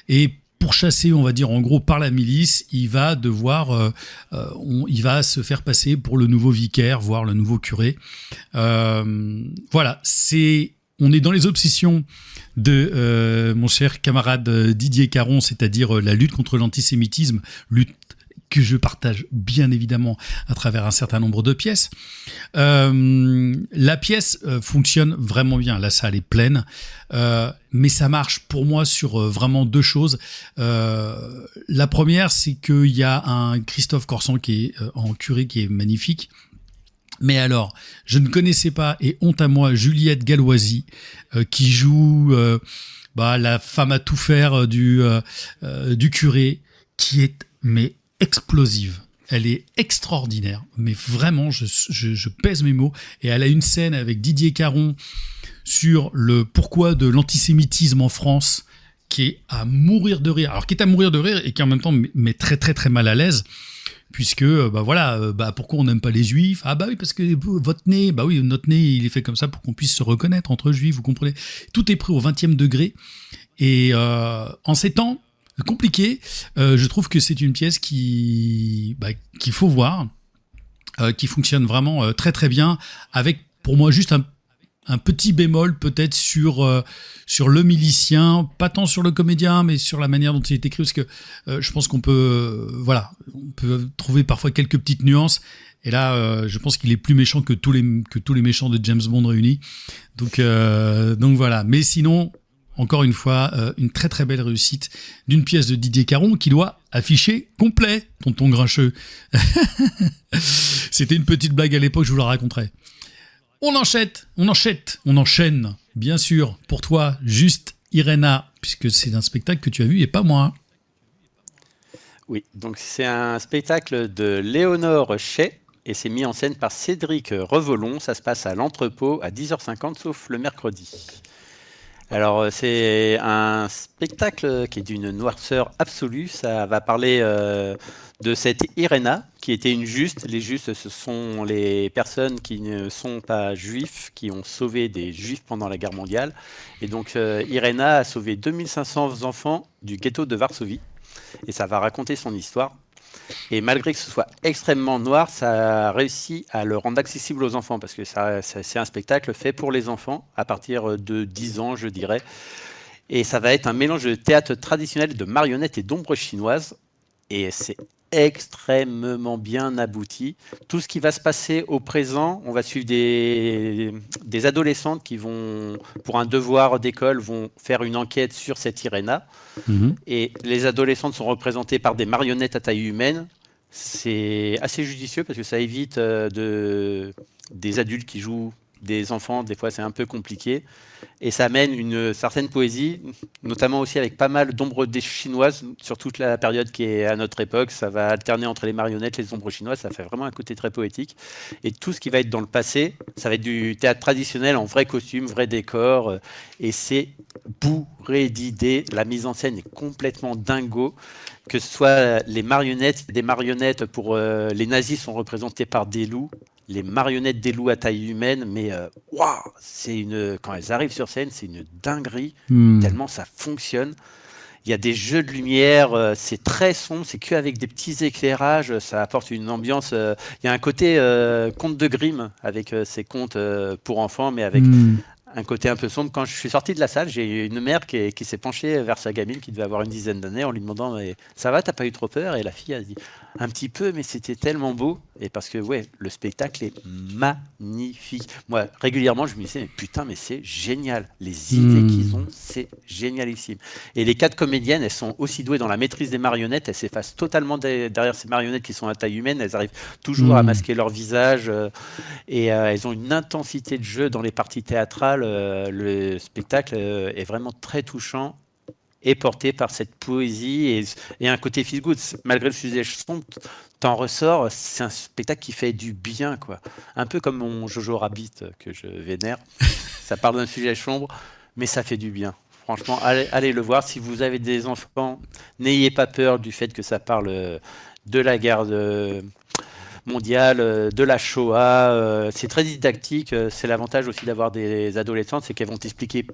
et pourchassé, on va dire, en gros, par la milice, il va devoir, il va se faire passer pour le nouveau vicaire, voire le nouveau curé. Voilà, on est dans les obsessions de mon cher camarade Didier Caron, c'est-à-dire la lutte contre l'antisémitisme, lutte que je partage bien évidemment à travers un certain nombre de pièces. La pièce fonctionne vraiment bien. La salle est pleine, mais ça marche pour moi sur vraiment deux choses. La première, c'est qu'il y a un Christophe Corsan qui est en curé qui est magnifique. Mais alors, je ne connaissais pas, et honte à moi, Juliette Galloisi, qui joue la femme à tout faire du curé, qui est mais explosive. Elle est extraordinaire, mais vraiment, je pèse mes mots. Et elle a une scène avec Didier Caron sur le pourquoi de l'antisémitisme en France, qui est à mourir de rire. Alors, qui est à mourir de rire et qui en même temps met très très très mal à l'aise. Puisque, pourquoi on n'aime pas les juifs ? Ah bah oui, parce que votre nez, notre nez, il est fait comme ça pour qu'on puisse se reconnaître entre juifs, vous comprenez ? Tout est pris au 20e degré. Et en ces temps compliqués, je trouve que c'est une pièce qu'il faut voir, qui fonctionne vraiment très très bien, avec pour moi juste un petit bémol peut-être sur le milicien, pas tant sur le comédien, mais sur la manière dont il est écrit, parce que je pense qu'on peut trouver parfois quelques petites nuances. Et là, je pense qu'il est plus méchant que tous les méchants de James Bond réunis. Donc voilà. Mais sinon, encore une fois, une très très belle réussite d'une pièce de Didier Caron qui doit afficher complet, tonton Grincheux. C'était une petite blague à l'époque, je vous la raconterai. On enchaîne, bien sûr, pour toi, juste Irena, puisque c'est un spectacle que tu as vu et pas moi. Oui, donc c'est un spectacle de Léonore Chaix et c'est mis en scène par Cédric Revolon. Ça se passe à l'entrepôt à 10h50, sauf le mercredi. Alors, c'est un spectacle qui est d'une noirceur absolue. Ça va parler de cette Irena, qui était une juste. Les justes, ce sont les personnes qui ne sont pas juifs, qui ont sauvé des juifs pendant la guerre mondiale. Et donc, Irena a sauvé 2500 enfants du ghetto de Varsovie. Et ça va raconter son histoire. Et malgré que ce soit extrêmement noir, ça a réussi à le rendre accessible aux enfants, parce que c'est un spectacle fait pour les enfants, à partir de 10 ans, je dirais. Et ça va être un mélange de théâtre traditionnel, de marionnettes et d'ombres chinoises. Et c'est extrêmement bien abouti. Tout ce qui va se passer au présent, on va suivre des adolescentes qui vont, pour un devoir d'école, vont faire une enquête sur cette Irena. Et les adolescentes sont représentées par des marionnettes à taille humaine. C'est assez judicieux parce que ça évite des adultes qui jouent des enfants. Des fois, c'est un peu compliqué. Et ça amène une certaine poésie, notamment aussi avec pas mal d'ombres chinoises sur toute la période qui est à notre époque. Ça va alterner entre les marionnettes et les ombres chinoises. Ça fait vraiment un côté très poétique. Et tout ce qui va être dans le passé, ça va être du théâtre traditionnel en vrai costume, vrai décor. Et c'est bourré d'idées. La mise en scène est complètement dingo. Que ce soit les marionnettes, des marionnettes pour les nazis sont représentés par des loups. Les marionnettes des loups à taille humaine, mais quand elles arrivent sur scène, c'est une dinguerie, tellement ça fonctionne. Il y a des jeux de lumière, c'est très sombre, c'est qu'avec des petits éclairages, ça apporte une ambiance. Il y a un côté conte de Grimm avec ces contes pour enfants, mais avec un côté un peu sombre. Quand je suis sorti de la salle, j'ai eu une mère qui s'est penchée vers sa gamine qui devait avoir une dizaine d'années en lui demandant mais, « Ça va, t'as pas eu trop peur ?» Et la fille a dit « Un petit peu, mais c'était tellement beau. » Et parce que le spectacle est magnifique. Moi, régulièrement, je me disais « Putain, mais c'est génial. Les idées qu'ils ont, c'est génialissime. » Et les 4 comédiennes, elles sont aussi douées dans la maîtrise des marionnettes. Elles s'effacent totalement derrière ces marionnettes qui sont à taille humaine. Elles arrivent toujours à masquer leur visage. Et elles ont une intensité de jeu dans les parties théâtrales. Le spectacle est vraiment très touchant et porté par cette poésie et un côté feel good. Malgré le sujet sombre, t'en ressors, c'est un spectacle qui fait du bien, quoi. Un peu comme mon Jojo Rabbit que je vénère. Ça parle d'un sujet sombre, mais ça fait du bien. Franchement, allez le voir. Si vous avez des enfants, n'ayez pas peur du fait que ça parle de la guerre mondiale, de la Shoah. C'est très didactique. C'est l'avantage aussi d'avoir des adolescentes, c'est qu'elles vont t'expliquer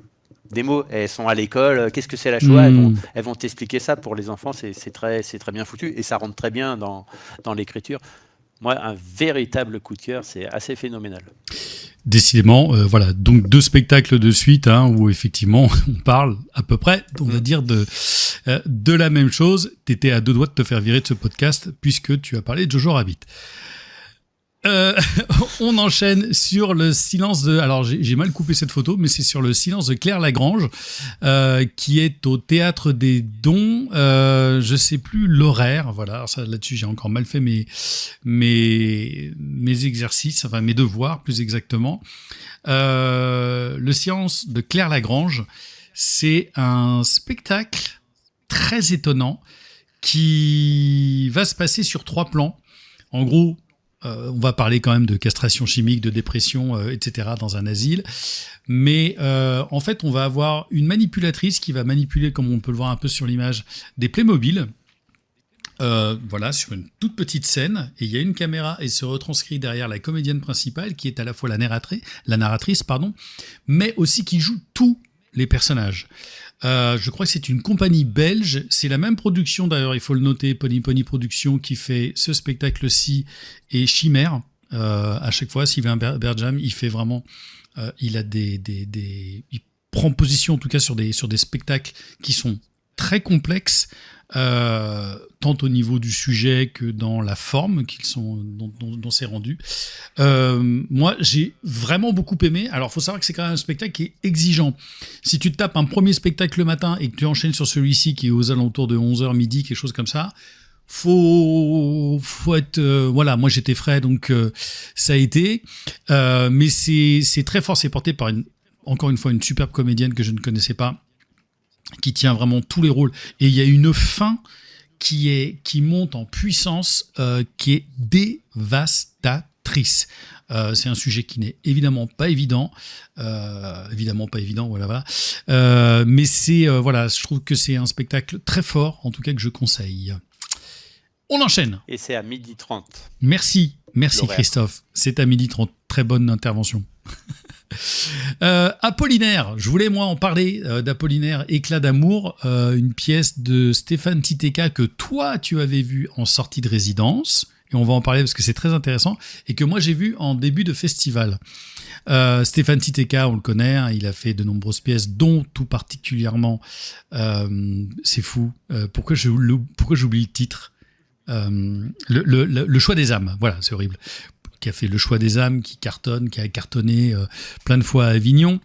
des mots. Elles sont à l'école. Qu'est-ce que c'est la Shoah ? Elles vont t'expliquer ça. Pour les enfants, c'est très bien foutu et ça rentre très bien dans l'écriture. Moi, un véritable coup de cœur, c'est assez phénoménal. Décidément, voilà. Donc 2 spectacles de suite où effectivement on parle à peu près, on va dire, de la même chose. T'étais à 2 doigts de te faire virer de ce podcast puisque tu as parlé de Jojo Rabbit. On enchaîne sur le silence de... Alors j'ai mal coupé cette photo, mais c'est sur le silence de Claire Lagrange, qui est au Théâtre des Dons. Je sais plus l'horaire, voilà. Alors ça, là-dessus, j'ai encore mal fait mes exercices, enfin mes devoirs plus exactement. Le silence de Claire Lagrange, c'est un spectacle très étonnant qui va se passer sur 3 plans. En gros, on va parler quand même de castration chimique, de dépression, etc. dans un asile. Mais en fait, on va avoir une manipulatrice qui va manipuler, comme on peut le voir un peu sur l'image, des Playmobil. Voilà, sur une toute petite scène. Et il y a une caméra et se retranscrit derrière la comédienne principale, qui est à la fois la narratrice, mais aussi qui joue tous les personnages. Je crois que c'est une compagnie belge. C'est la même production d'ailleurs, il faut le noter, Pony Pony Productions, qui fait ce spectacle-ci et Chimère. À chaque fois, Sylvain Berjam, il fait vraiment, il a il prend position en tout cas sur des spectacles qui sont très complexes, tant au niveau du sujet que dans la forme dont c'est rendu. Moi, j'ai vraiment beaucoup aimé. Alors, il faut savoir que c'est quand même un spectacle qui est exigeant. Si tu te tapes un premier spectacle le matin et que tu enchaînes sur celui-ci qui est aux alentours de 11h midi, quelque chose comme ça, faut être... voilà, moi j'étais frais, donc ça a été. Mais c'est très fort, c'est porté par encore une fois une superbe comédienne que je ne connaissais pas, qui tient vraiment tous les rôles. Et il y a une fin qui monte en puissance, qui est dévastatrice. C'est un sujet qui n'est évidemment pas évident. Voilà. Mais voilà, je trouve que c'est un spectacle très fort, en tout cas que je conseille. On enchaîne. Et c'est à 12h30. Merci Christophe. C'est à 12h30. Très bonne intervention. Apollinaire, je voulais moi en parler d'Apollinaire, Éclat d'amour, une pièce de Stéphane Titeka que toi tu avais vu en sortie de résidence, et on va en parler parce que c'est très intéressant, et que moi j'ai vu en début de festival. Stéphane Titeka, on le connaît, il a fait de nombreuses pièces, dont tout particulièrement, c'est fou, pourquoi j'oublie le titre, le choix des âmes, voilà, c'est horrible, qui a fait Le choix des âmes, qui a cartonné plein de fois à Avignon.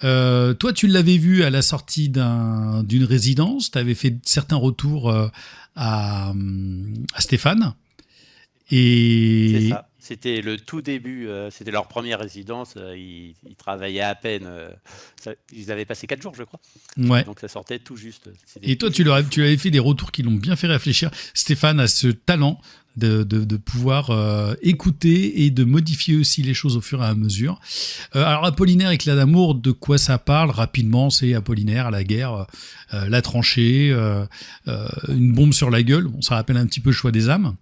Toi, tu l'avais vu à la sortie d'une résidence, tu avais fait certains retours à Stéphane. Et... C'est ça. C'était le tout début, c'était leur première résidence, ils travaillaient à peine, ils avaient passé 4 jours je crois, ouais. Donc ça sortait tout juste. Et toi tu avais fait des retours qui l'ont bien fait réfléchir. Stéphane a ce talent de pouvoir écouter et de modifier aussi les choses au fur et à mesure. Alors Apollinaire, Éclat d'amour, de quoi ça parle rapidement? C'est Apollinaire à la guerre, la tranchée, une bombe sur la gueule, bon, ça rappelle un petit peu Le choix des âmes.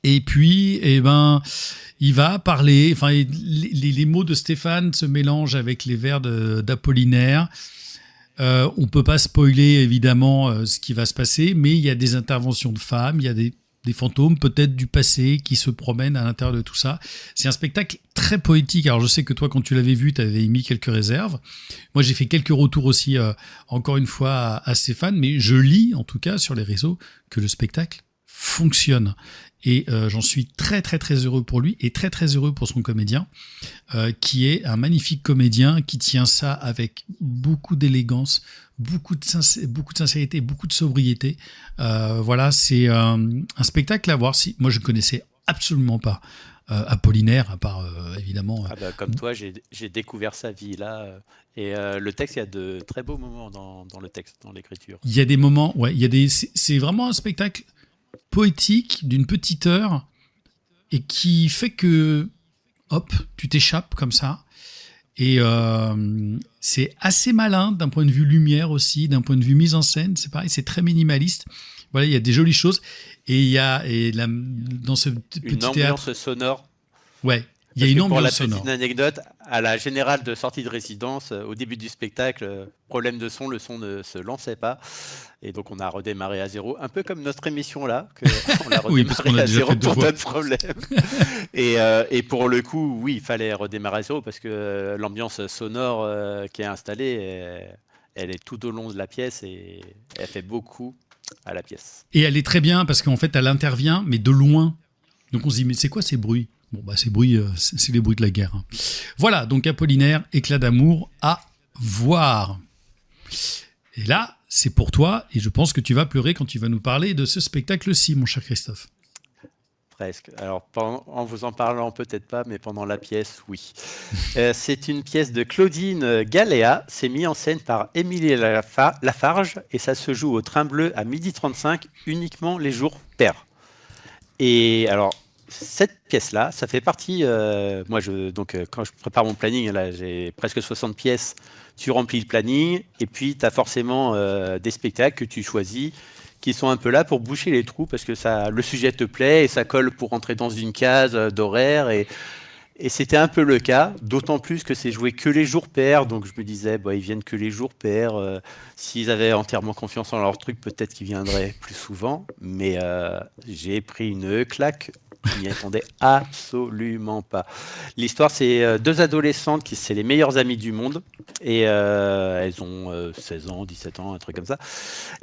Et puis, il va parler, enfin, les mots de Stéphane se mélangent avec les vers d'Apollinaire. On peut pas spoiler, évidemment, ce qui va se passer, mais il y a des interventions de femmes, il y a des fantômes, peut-être du passé, qui se promènent à l'intérieur de tout ça. C'est un spectacle très poétique. Alors, je sais que toi, quand tu l'avais vu, tu avais émis quelques réserves. Moi, j'ai fait quelques retours aussi, encore une fois, à Stéphane, mais je lis, en tout cas, sur les réseaux, que le spectacle fonctionne. Et j'en suis très très très heureux pour lui et très très heureux pour son comédien, qui est un magnifique comédien qui tient ça avec beaucoup d'élégance, beaucoup de sincérité, beaucoup de sobriété. Voilà, c'est un spectacle à voir. Moi, je ne connaissais absolument pas Apollinaire, à part évidemment... comme toi, j'ai découvert sa vie là. Et le texte, il y a de très beaux moments dans le texte, dans l'écriture. Il y a des moments, ouais, c'est vraiment un spectacle poétique d'une petite heure et qui fait que hop, tu t'échappes comme ça, et c'est assez malin d'un point de vue lumière aussi, d'un point de vue mise en scène, c'est pareil, c'est très minimaliste. Voilà, il y a des jolies choses et il y a dans ce petit théâtre sonore. Ouais, il y a une ambiance sonore. Pour la petite anecdote, à la générale de sortie de résidence, au début du spectacle, problème de son, le son ne se lançait pas. Et donc, on a redémarré à zéro, un peu comme notre émission là, on a Oui, parce qu'on redémarré a à déjà zéro fait 2 pour fois. d'autres problèmes. Et pour le coup, oui, il fallait redémarrer à zéro parce que l'ambiance sonore qui est installée, elle est tout au long de la pièce et elle fait beaucoup à la pièce. Et elle est très bien parce qu'en fait, elle intervient, mais de loin. Donc on se dit, mais c'est quoi ces bruits ? Bon, bah, ces bruits, c'est les bruits de la guerre. Hein. Voilà, donc Apollinaire, éclat d'amour à voir. Et là, c'est pour toi, et je pense que tu vas pleurer quand tu vas nous parler de ce spectacle-ci, mon cher Christophe. Presque. Alors, en vous en parlant, peut-être pas, mais pendant la pièce, oui. C'est une pièce de Claudine Galéa. C'est mis en scène par Émilie Lafarge et ça se joue au Train Bleu à 12h35, uniquement les jours pairs. Et alors, cette pièce-là, ça fait partie. Moi, quand je prépare mon planning, là, j'ai presque 60 pièces. Tu remplis le planning et puis tu as forcément des spectacles que tu choisis qui sont un peu là pour boucher les trous parce que le sujet te plaît et ça colle pour rentrer dans une case d'horaire. Et c'était un peu le cas, d'autant plus que c'est joué que les jours pairs. Donc je me disais, bah, ils viennent que les jours pairs. S'ils avaient entièrement confiance en leur truc, peut-être qu'ils viendraient plus souvent. Mais j'ai pris une claque. Je n'y attendais absolument pas. L'histoire, c'est 2 adolescentes qui c'est les meilleures amies du monde. Et elles ont 16 ans, 17 ans, un truc comme ça.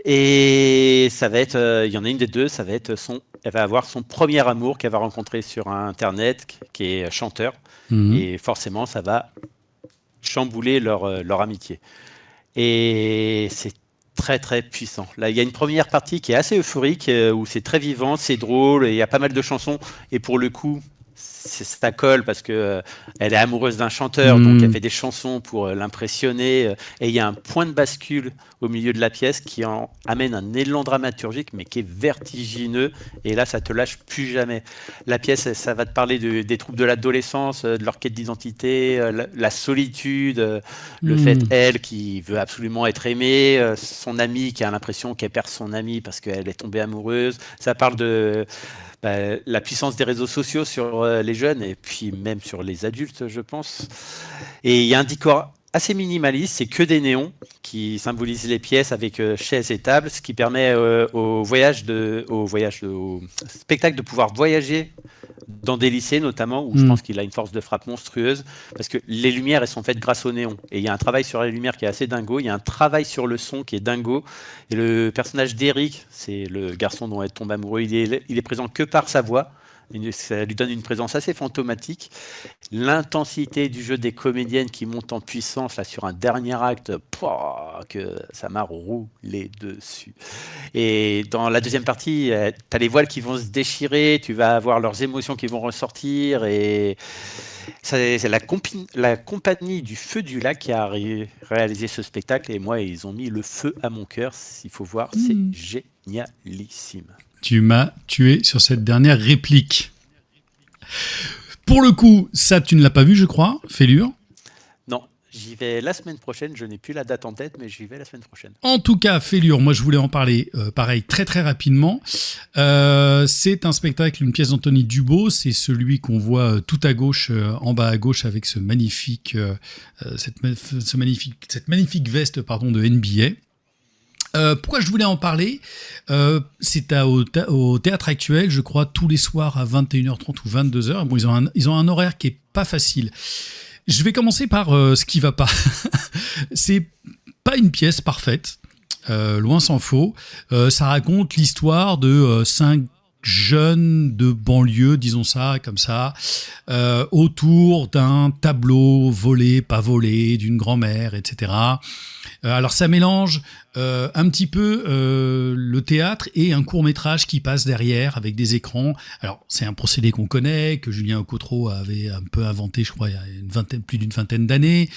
Et ça va être, il y en a une des deux, ça va être elle va avoir son premier amour qu'elle va rencontrer sur Internet, qui est chanteur. Mmh. Et forcément, ça va chambouler leur amitié. Et c'est très très puissant. Là, il y a une première partie qui est assez euphorique, où c'est très vivant, c'est drôle, et il y a pas mal de chansons. Et pour le coup, ça colle parce que elle est amoureuse d'un chanteur, donc elle fait des chansons pour l'impressionner. Et il y a un point de bascule au milieu de la pièce qui amène un élan dramaturgique, mais qui est vertigineux. Et là, ça te lâche plus jamais. La pièce, ça va te parler des troubles de l'adolescence, de leur quête d'identité, la solitude, le fait, elle, qui veut absolument être aimée, son amie qui a l'impression qu'elle perd son amie parce qu'elle est tombée amoureuse. Ça parle de la puissance des réseaux sociaux sur les jeunes et puis même sur les adultes, je pense. Et il y a un décor assez minimaliste, c'est que des néons qui symbolisent les pièces avec chaises et tables, ce qui permet au spectacle de pouvoir voyager dans des lycées notamment, où je pense qu'il a une force de frappe monstrueuse, parce que les lumières, elles sont faites grâce au néon. Et il y a un travail sur les lumières qui est assez dingo, il y a un travail sur le son qui est dingo, et le personnage d'Eric, c'est le garçon dont elle tombe amoureux, il est présent que par sa voix, ça lui donne une présence assez fantomatique. L'intensité du jeu des comédiennes qui monte en puissance là, sur un dernier acte, que ça m'a roulé dessus. Et dans la deuxième partie, tu as les voiles qui vont se déchirer, tu vas avoir leurs émotions qui vont ressortir. Et c'est la compagnie du Feu du Lac qui a réalisé ce spectacle. Et moi, ils ont mis le feu à mon cœur. Il faut voir, c'est génialissime. Tu m'as tué sur cette dernière réplique. Pour le coup, ça, tu ne l'as pas vu, je crois, Fêlure. Non, j'y vais la semaine prochaine. Je n'ai plus la date en tête, mais j'y vais la semaine prochaine. En tout cas, Fêlure, moi, je voulais en parler, pareil, très très rapidement. C'est un spectacle, une pièce d'Anthony Dubos. C'est celui qu'on voit tout à gauche, en bas à gauche, avec ce cette magnifique veste, de NBA. Pourquoi je voulais en parler, c'est au Théâtre Actuel, je crois, tous les soirs à 21h30 ou 22h. Bon, ils ont un horaire qui est pas facile. Je vais commencer par ce qui va pas. C'est pas une pièce parfaite, loin s'en faut. Ça raconte l'histoire de 5 jeunes de banlieue, disons ça comme ça, autour d'un tableau volé, pas volé, d'une grand-mère, etc. Alors ça mélange un petit peu le théâtre et un court-métrage qui passe derrière avec des écrans. Alors c'est un procédé qu'on connaît, que Julien Aucoutreau avait un peu inventé, je crois, il y a plus d'une vingtaine d'années.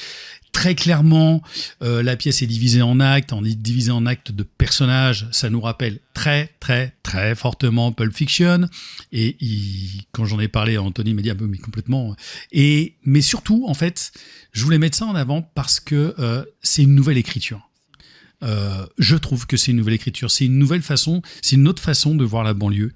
Très clairement, la pièce est divisée en actes. On est divisé en actes de personnages. Ça nous rappelle très, très, très fortement Pulp Fiction. Et quand j'en ai parlé, Anthony m'a dit un peu, mais complètement. Mais surtout, en fait, je voulais mettre ça en avant parce que c'est une nouvelle écriture. Je trouve que c'est une nouvelle écriture, c'est une autre façon de voir la banlieue,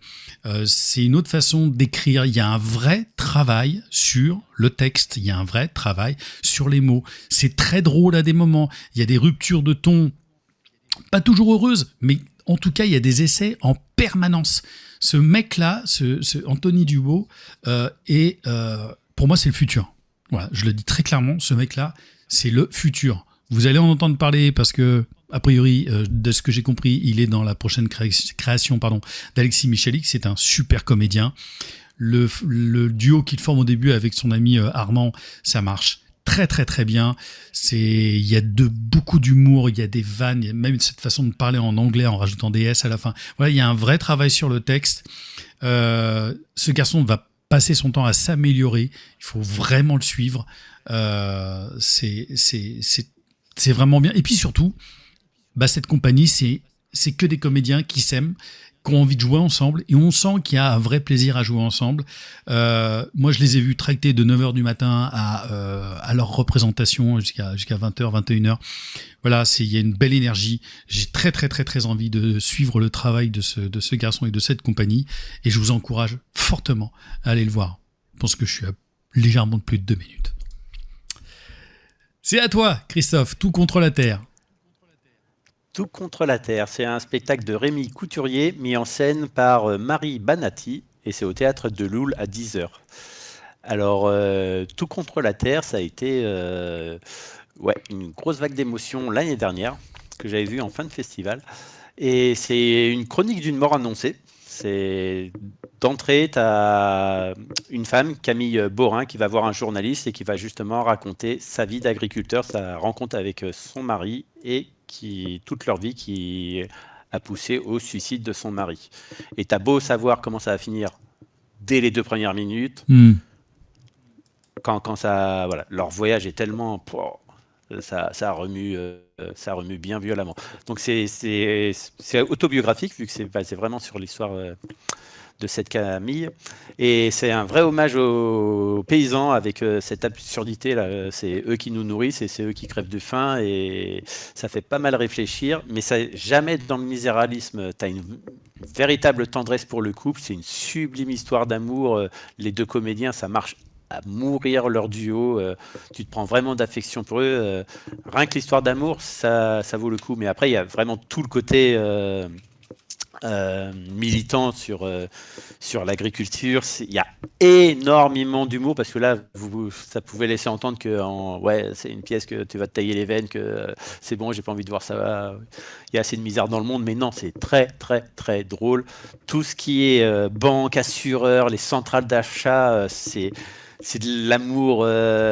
c'est une autre façon d'écrire. Il y a un vrai travail sur le texte, il y a un vrai travail sur les mots. C'est très drôle à des moments, il y a des ruptures de ton, pas toujours heureuses, mais en tout cas il y a des essais en permanence. Ce mec-là, ce Anthony Dubos, pour moi c'est le futur. Voilà, je le dis très clairement, ce mec-là, c'est le futur. Vous allez en entendre parler parce que, a priori, de ce que j'ai compris, il est dans la prochaine création d'Alexis Michalik. C'est un super comédien. Le duo qu'il forme au début avec son ami Armand, ça marche très très très bien. Il y a beaucoup d'humour, il y a des vannes, il y a même cette façon de parler en anglais en rajoutant des S à la fin. Voilà, il y a un vrai travail sur le texte. Ce garçon va passer son temps à s'améliorer. Il faut vraiment le suivre. C'est vraiment bien. Et puis surtout, cette compagnie, c'est que des comédiens qui s'aiment, qui ont envie de jouer ensemble, et on sent qu'il y a un vrai plaisir à jouer ensemble. Moi, je les ai vus tracter de 9h du matin à leur représentation jusqu'à 20h, 21h. Voilà, il y a une belle énergie. J'ai très, très, très, très envie de suivre le travail de ce garçon et de cette compagnie, et je vous encourage fortement à aller le voir. Je pense que je suis à légèrement de plus de 2 minutes. C'est à toi, Christophe, Tout contre la Terre. Tout contre la Terre, c'est un spectacle de Rémi Couturier, mis en scène par Marie Banati, et c'est au Théâtre de Loul à 10h. Alors, Tout contre la Terre, ça a été une grosse vague d'émotions l'année dernière, que j'avais vue en fin de festival. Et c'est une chronique d'une mort annoncée. C'est d'entrée, tu as une femme, Camille Borin, qui va voir un journaliste et qui va justement raconter sa vie d'agriculteur, sa rencontre avec son mari et toute leur vie qui a poussé au suicide de son mari. Et tu as beau savoir comment ça va finir dès les 2 premières minutes, quand ça, voilà, leur voyage est tellement... Ça remue bien violemment. Donc c'est autobiographique, vu que c'est vraiment sur l'histoire de cette Camille. Et c'est un vrai hommage aux paysans avec cette absurdité là. C'est eux qui nous nourrissent et c'est eux qui crèvent de faim. Et ça fait pas mal réfléchir. Mais ça, jamais dans le miséralisme, tu as une véritable tendresse pour le couple. C'est une sublime histoire d'amour. Les 2 comédiens, ça marche à mourir leur duo, tu te prends vraiment d'affection pour eux, rien que l'histoire d'amour ça vaut le coup, mais après il y a vraiment tout le côté militant sur l'agriculture. Il y a énormément d'humour parce que là ça pouvait laisser entendre que c'est une pièce que tu vas te tailler les veines, que c'est bon, j'ai pas envie de voir ça, il y a assez de misère dans le monde, mais non, c'est très très très drôle. Tout ce qui est banque, assureur, les centrales d'achat, c'est de l'amour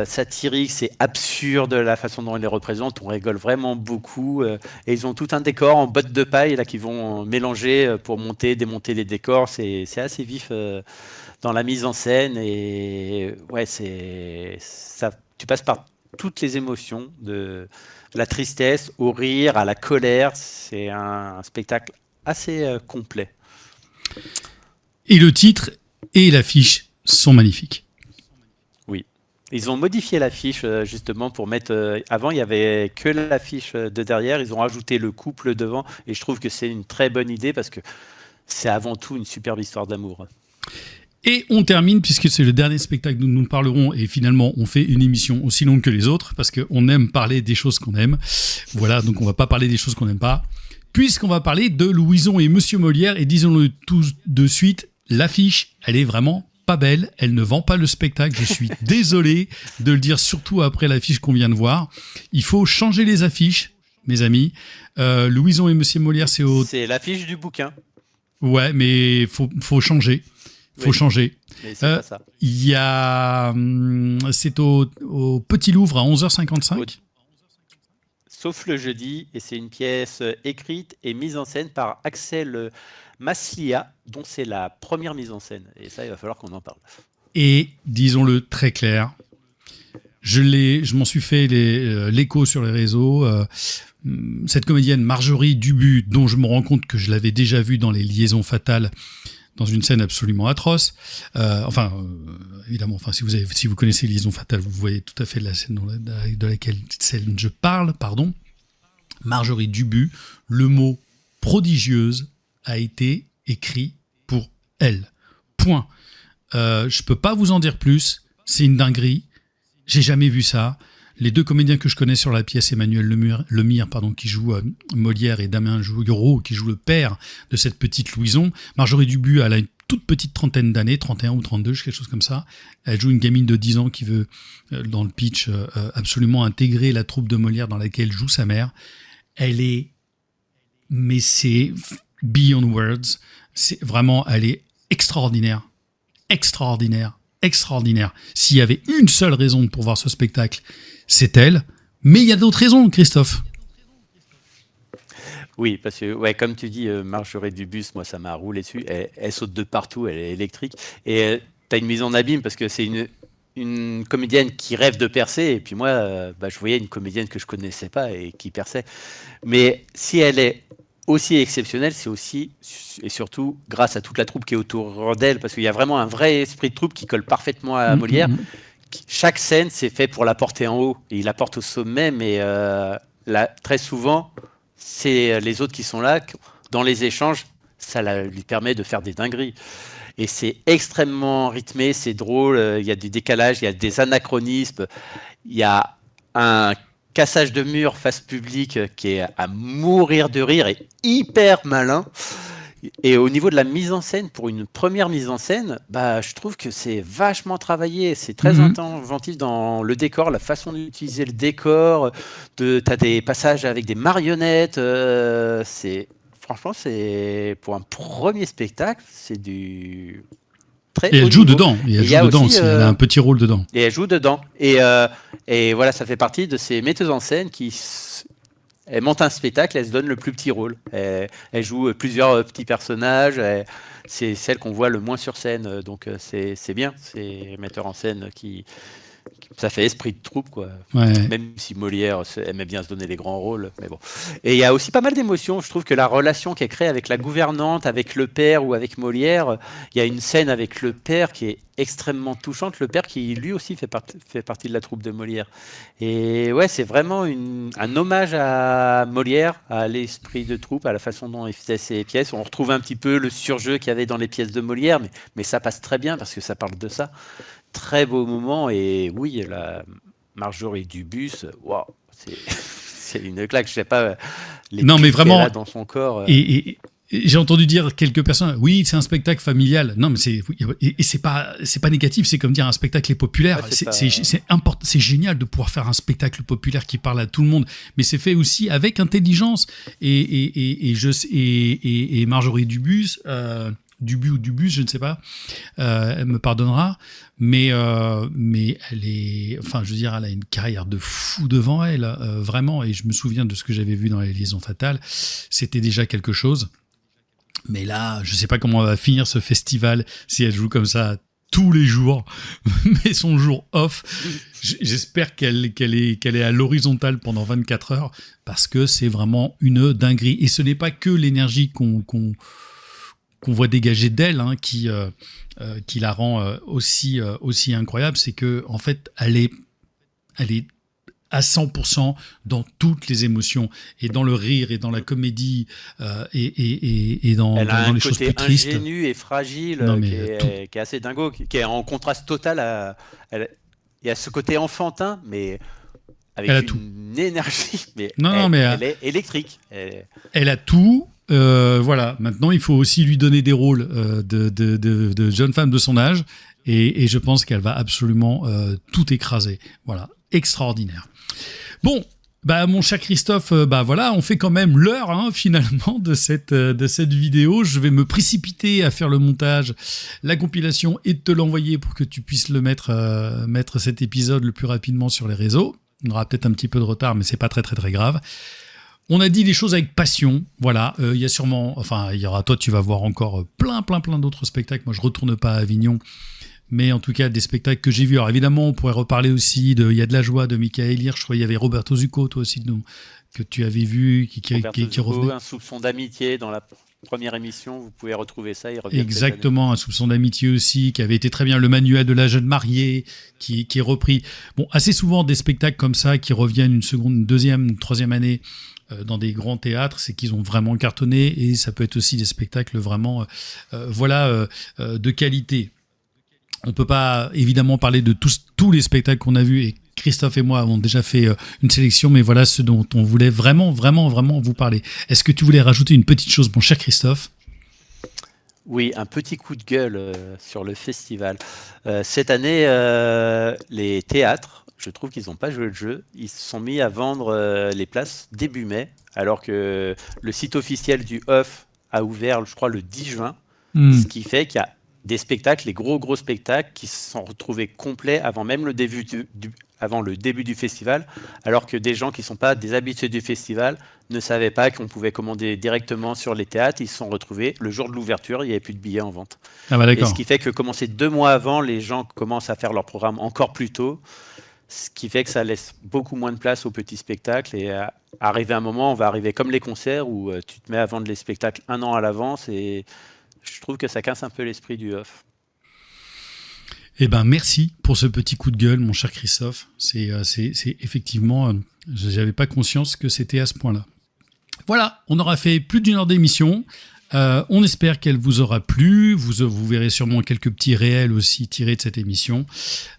satirique, c'est absurde la façon dont ils les représentent, on rigole vraiment beaucoup. Et ils ont tout un décor en bottes de paille là, qui vont mélanger pour monter, démonter les décors. C'est assez vif dans la mise en scène. Et ouais, tu passes par toutes les émotions, de la tristesse au rire, à la colère. C'est un spectacle assez complet. Et le titre et l'affiche sont magnifiques. Ils ont modifié l'affiche justement pour mettre... avant, il n'y avait que l'affiche de derrière. Ils ont rajouté le couple devant. Et je trouve que c'est une très bonne idée parce que c'est avant tout une superbe histoire d'amour. Et on termine, puisque c'est le dernier spectacle dont nous parlerons. Et finalement, on fait une émission aussi longue que les autres parce qu'on aime parler des choses qu'on aime. Voilà, donc on ne va pas parler des choses qu'on n'aime pas. Puisqu'on va parler de Louison et Monsieur Molière. Et disons-le tous de suite, l'affiche, elle est vraiment pas belle, elle ne vend pas le spectacle, je suis désolé de le dire, surtout après l'affiche qu'on vient de voir. Il faut changer les affiches, mes amis. Louison et Monsieur Molière, c'est l'affiche du bouquin. Ouais, mais faut changer. Faut changer. Mais c'est pas ça. Il y a... c'est au Petit Louvre à 11h55. Sauf le jeudi, et c'est une pièce écrite et mise en scène par Axel Maslia, dont c'est la première mise en scène. Et ça, il va falloir qu'on en parle. Et, disons-le très clair, je m'en suis fait l'écho sur les réseaux. Cette comédienne Marjorie Dubus, dont je me rends compte que je l'avais déjà vue dans Les Liaisons Fatales, dans une scène absolument atroce. Évidemment, si vous connaissez Les Liaisons Fatales, vous voyez tout à fait la scène de laquelle je parle, pardon. Marjorie Dubu, le mot prodigieuse a été écrit pour elle. Point. Je peux pas vous en dire plus. C'est une dinguerie. J'ai jamais vu ça. Les deux comédiens que je connais sur la pièce, Emmanuel Lemire, qui joue Molière, et Damien Jouguereau, qui joue le père de cette petite Louison. Marjorie Dubu, elle a une toute petite trentaine d'années, 31 ou 32, quelque chose comme ça. Elle joue une gamine de 10 ans qui veut, dans le pitch, absolument intégrer la troupe de Molière dans laquelle joue sa mère. Mais c'est beyond words. C'est vraiment, elle est extraordinaire. Extraordinaire. S'il y avait une seule raison pour voir ce spectacle, c'est elle. Mais il y a d'autres raisons, Christophe. Oui, parce que, ouais, comme tu dis, Marjorie Dubus, moi, ça m'a roulé dessus. Elle saute de partout, elle est électrique. Et tu as une mise en abîme parce que c'est une comédienne qui rêve de percer. Et puis moi, je voyais une comédienne que je connaissais pas et qui perçait. Mais si elle est aussi exceptionnelle, c'est aussi et surtout grâce à toute la troupe qui est autour d'elle, parce qu'il y a vraiment un vrai esprit de troupe qui colle parfaitement à Molière. Chaque scène, c'est fait pour la porter en haut. Et il la porte au sommet, mais là, très souvent, c'est les autres qui sont là. Dans les échanges, ça lui permet de faire des dingueries. Et c'est extrêmement rythmé, c'est drôle. Il y a du décalage, il y a des anachronismes. Il y a un cassage de mur face public qui est à mourir de rire et hyper malin. Et au niveau de la mise en scène, pour une première mise en scène, je trouve que c'est vachement travaillé. C'est très inventif dans le décor, la façon d'utiliser le décor. T'as des passages avec des marionnettes. Franchement, c'est pour un premier spectacle, c'est du très et haut elle joue niveau. dedans. Et elle joue dedans aussi. Elle a un petit rôle dedans. Et elle joue dedans. Et voilà, ça fait partie de ces metteuses en scène qui... Elle monte un spectacle, elle se donne le plus petit rôle. Elle joue plusieurs petits personnages. C'est celle qu'on voit le moins sur scène. Donc c'est bien. C'est metteur en scène ça fait esprit de troupe, quoi. Ouais. Même si Molière aimait bien se donner les grands rôles. Mais bon. Et il y a aussi pas mal d'émotions. Je trouve que la relation qui est créée avec la gouvernante, avec le père ou avec Molière, il y a une scène avec le père qui est extrêmement touchante. Le père qui, lui aussi, fait partie de la troupe de Molière. Et ouais, c'est vraiment un hommage à Molière, à l'esprit de troupe, à la façon dont il faisait ses pièces. On retrouve un petit peu le surjeu qu'il y avait dans les pièces de Molière, mais ça passe très bien parce que ça parle de ça. Très beau moment, et oui, la Marjorie Dubus, waouh, c'est une claque. Je sais pas les non, mais vraiment, qu'elle a dans son corps. Et j'ai entendu dire quelques personnes, oui, c'est un spectacle familial. Non, mais c'est pas négatif. C'est comme dire un spectacle est populaire. Ouais, c'est génial de pouvoir faire un spectacle populaire qui parle à tout le monde, mais c'est fait aussi avec intelligence. Et Marjorie Dubus. Dubu ou Dubus, je ne sais pas, elle me pardonnera, mais elle est, enfin, je veux dire, elle a une carrière de fou devant elle, vraiment, et je me souviens de ce que j'avais vu dans Les Liaisons Fatales, c'était déjà quelque chose, mais là, je ne sais pas comment elle va finir ce festival si elle joue comme ça tous les jours, mais son jour off, j'espère qu'elle est à l'horizontale pendant 24 heures, parce que c'est vraiment une dinguerie, et ce n'est pas que l'énergie qu'on voit dégager d'elle, qui la rend aussi incroyable, c'est que en fait, elle est à 100% dans toutes les émotions, et dans le rire, et dans la comédie, et dans les choses plus tristes. Elle a un côté ingénu et fragile qui est assez dingo, qui est en contraste total il y a ce côté enfantin, mais avec une énergie, mais elle est électrique. Elle a tout. Voilà, maintenant il faut aussi lui donner des rôles de jeunes femmes de son âge, et je pense qu'elle va absolument tout écraser. Voilà, extraordinaire. Bon, mon cher Christophe, voilà, on fait quand même l'heure finalement de cette vidéo. Je vais me précipiter à faire le montage, la compilation, et te l'envoyer pour que tu puisses le mettre cet épisode le plus rapidement sur les réseaux. On aura peut-être un petit peu de retard, mais c'est pas très très très grave. On a dit les choses avec passion, voilà, il y a sûrement, il y aura, toi tu vas voir encore plein d'autres spectacles, moi je retourne pas à Avignon, mais en tout cas des spectacles que j'ai vus. Alors évidemment on pourrait reparler aussi de Il y a de la joie de Michael Hirsch, je crois qu'il y avait Roberto Zucco, toi aussi, que tu avais vu, qui revenait. Un soupçon d'amitié première émission, vous pouvez retrouver ça. Il revient Exactement, Un soupçon d'amitié aussi, qui avait été très bien. Le manuel de la jeune mariée, qui est repris. Bon, assez souvent, des spectacles comme ça qui reviennent une seconde, une deuxième, une troisième année dans des grands théâtres, c'est qu'ils ont vraiment cartonné, et ça peut être aussi des spectacles vraiment de qualité. On ne peut pas évidemment parler de tous les spectacles qu'on a vus, et Christophe et moi avons déjà fait une sélection, mais voilà ce dont on voulait vraiment vous parler. Est-ce que tu voulais rajouter une petite chose, mon cher Christophe ? Oui, un petit coup de gueule sur le festival. Cette année, les théâtres, je trouve qu'ils n'ont pas joué le jeu. Ils se sont mis à vendre les places début mai, alors que le site officiel du HOF a ouvert, je crois, le 10 juin. Ce qui fait qu'il y a des spectacles, les gros spectacles, qui se sont retrouvés complets avant même le début du festival, alors que des gens qui ne sont pas des habitués du festival ne savaient pas qu'on pouvait commander directement sur les théâtres. Ils se sont retrouvés le jour de l'ouverture, il n'y avait plus de billets en vente. Ah bah d'accord. Et ce qui fait que commencer 2 mois avant, les gens commencent à faire leur programme encore plus tôt, ce qui fait que ça laisse beaucoup moins de place aux petits spectacles. Et arriver un moment, on va arriver comme les concerts où tu te mets à vendre les spectacles 1 an à l'avance, et je trouve que ça casse un peu l'esprit du HOF. Eh ben merci pour ce petit coup de gueule, mon cher Christophe. C'est effectivement, j'avais pas conscience que c'était à ce point-là. Voilà, on aura fait plus d'1 heure d'émission. On espère qu'elle vous aura plu. Vous verrez sûrement quelques petits réels aussi tirés de cette émission.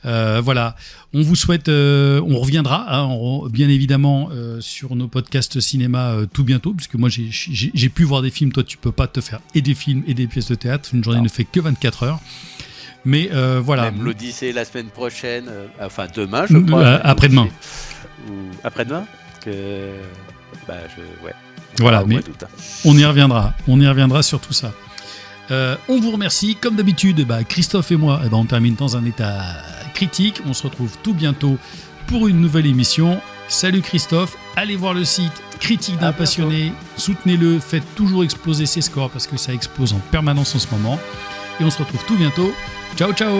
Voilà, on vous souhaite, on reviendra bien évidemment sur nos podcasts cinéma tout bientôt, puisque moi j'ai pu voir des films. Toi, tu peux pas te faire et des films et des pièces de théâtre. Une journée ne fait que 24 heures. Mais voilà. Même l'Odyssée la semaine prochaine, enfin demain, je crois. Après-demain. Ou après-demain. Voilà, mais on y reviendra sur tout ça. On vous remercie, comme d'habitude. Christophe et moi, on termine dans un état critique. On se retrouve tout bientôt pour une nouvelle émission. Salut Christophe, allez voir le site Critique d'un passionné, soutenez-le, faites toujours exploser ses scores parce que ça explose en permanence en ce moment. Et on se retrouve tout bientôt. Ciao ciao.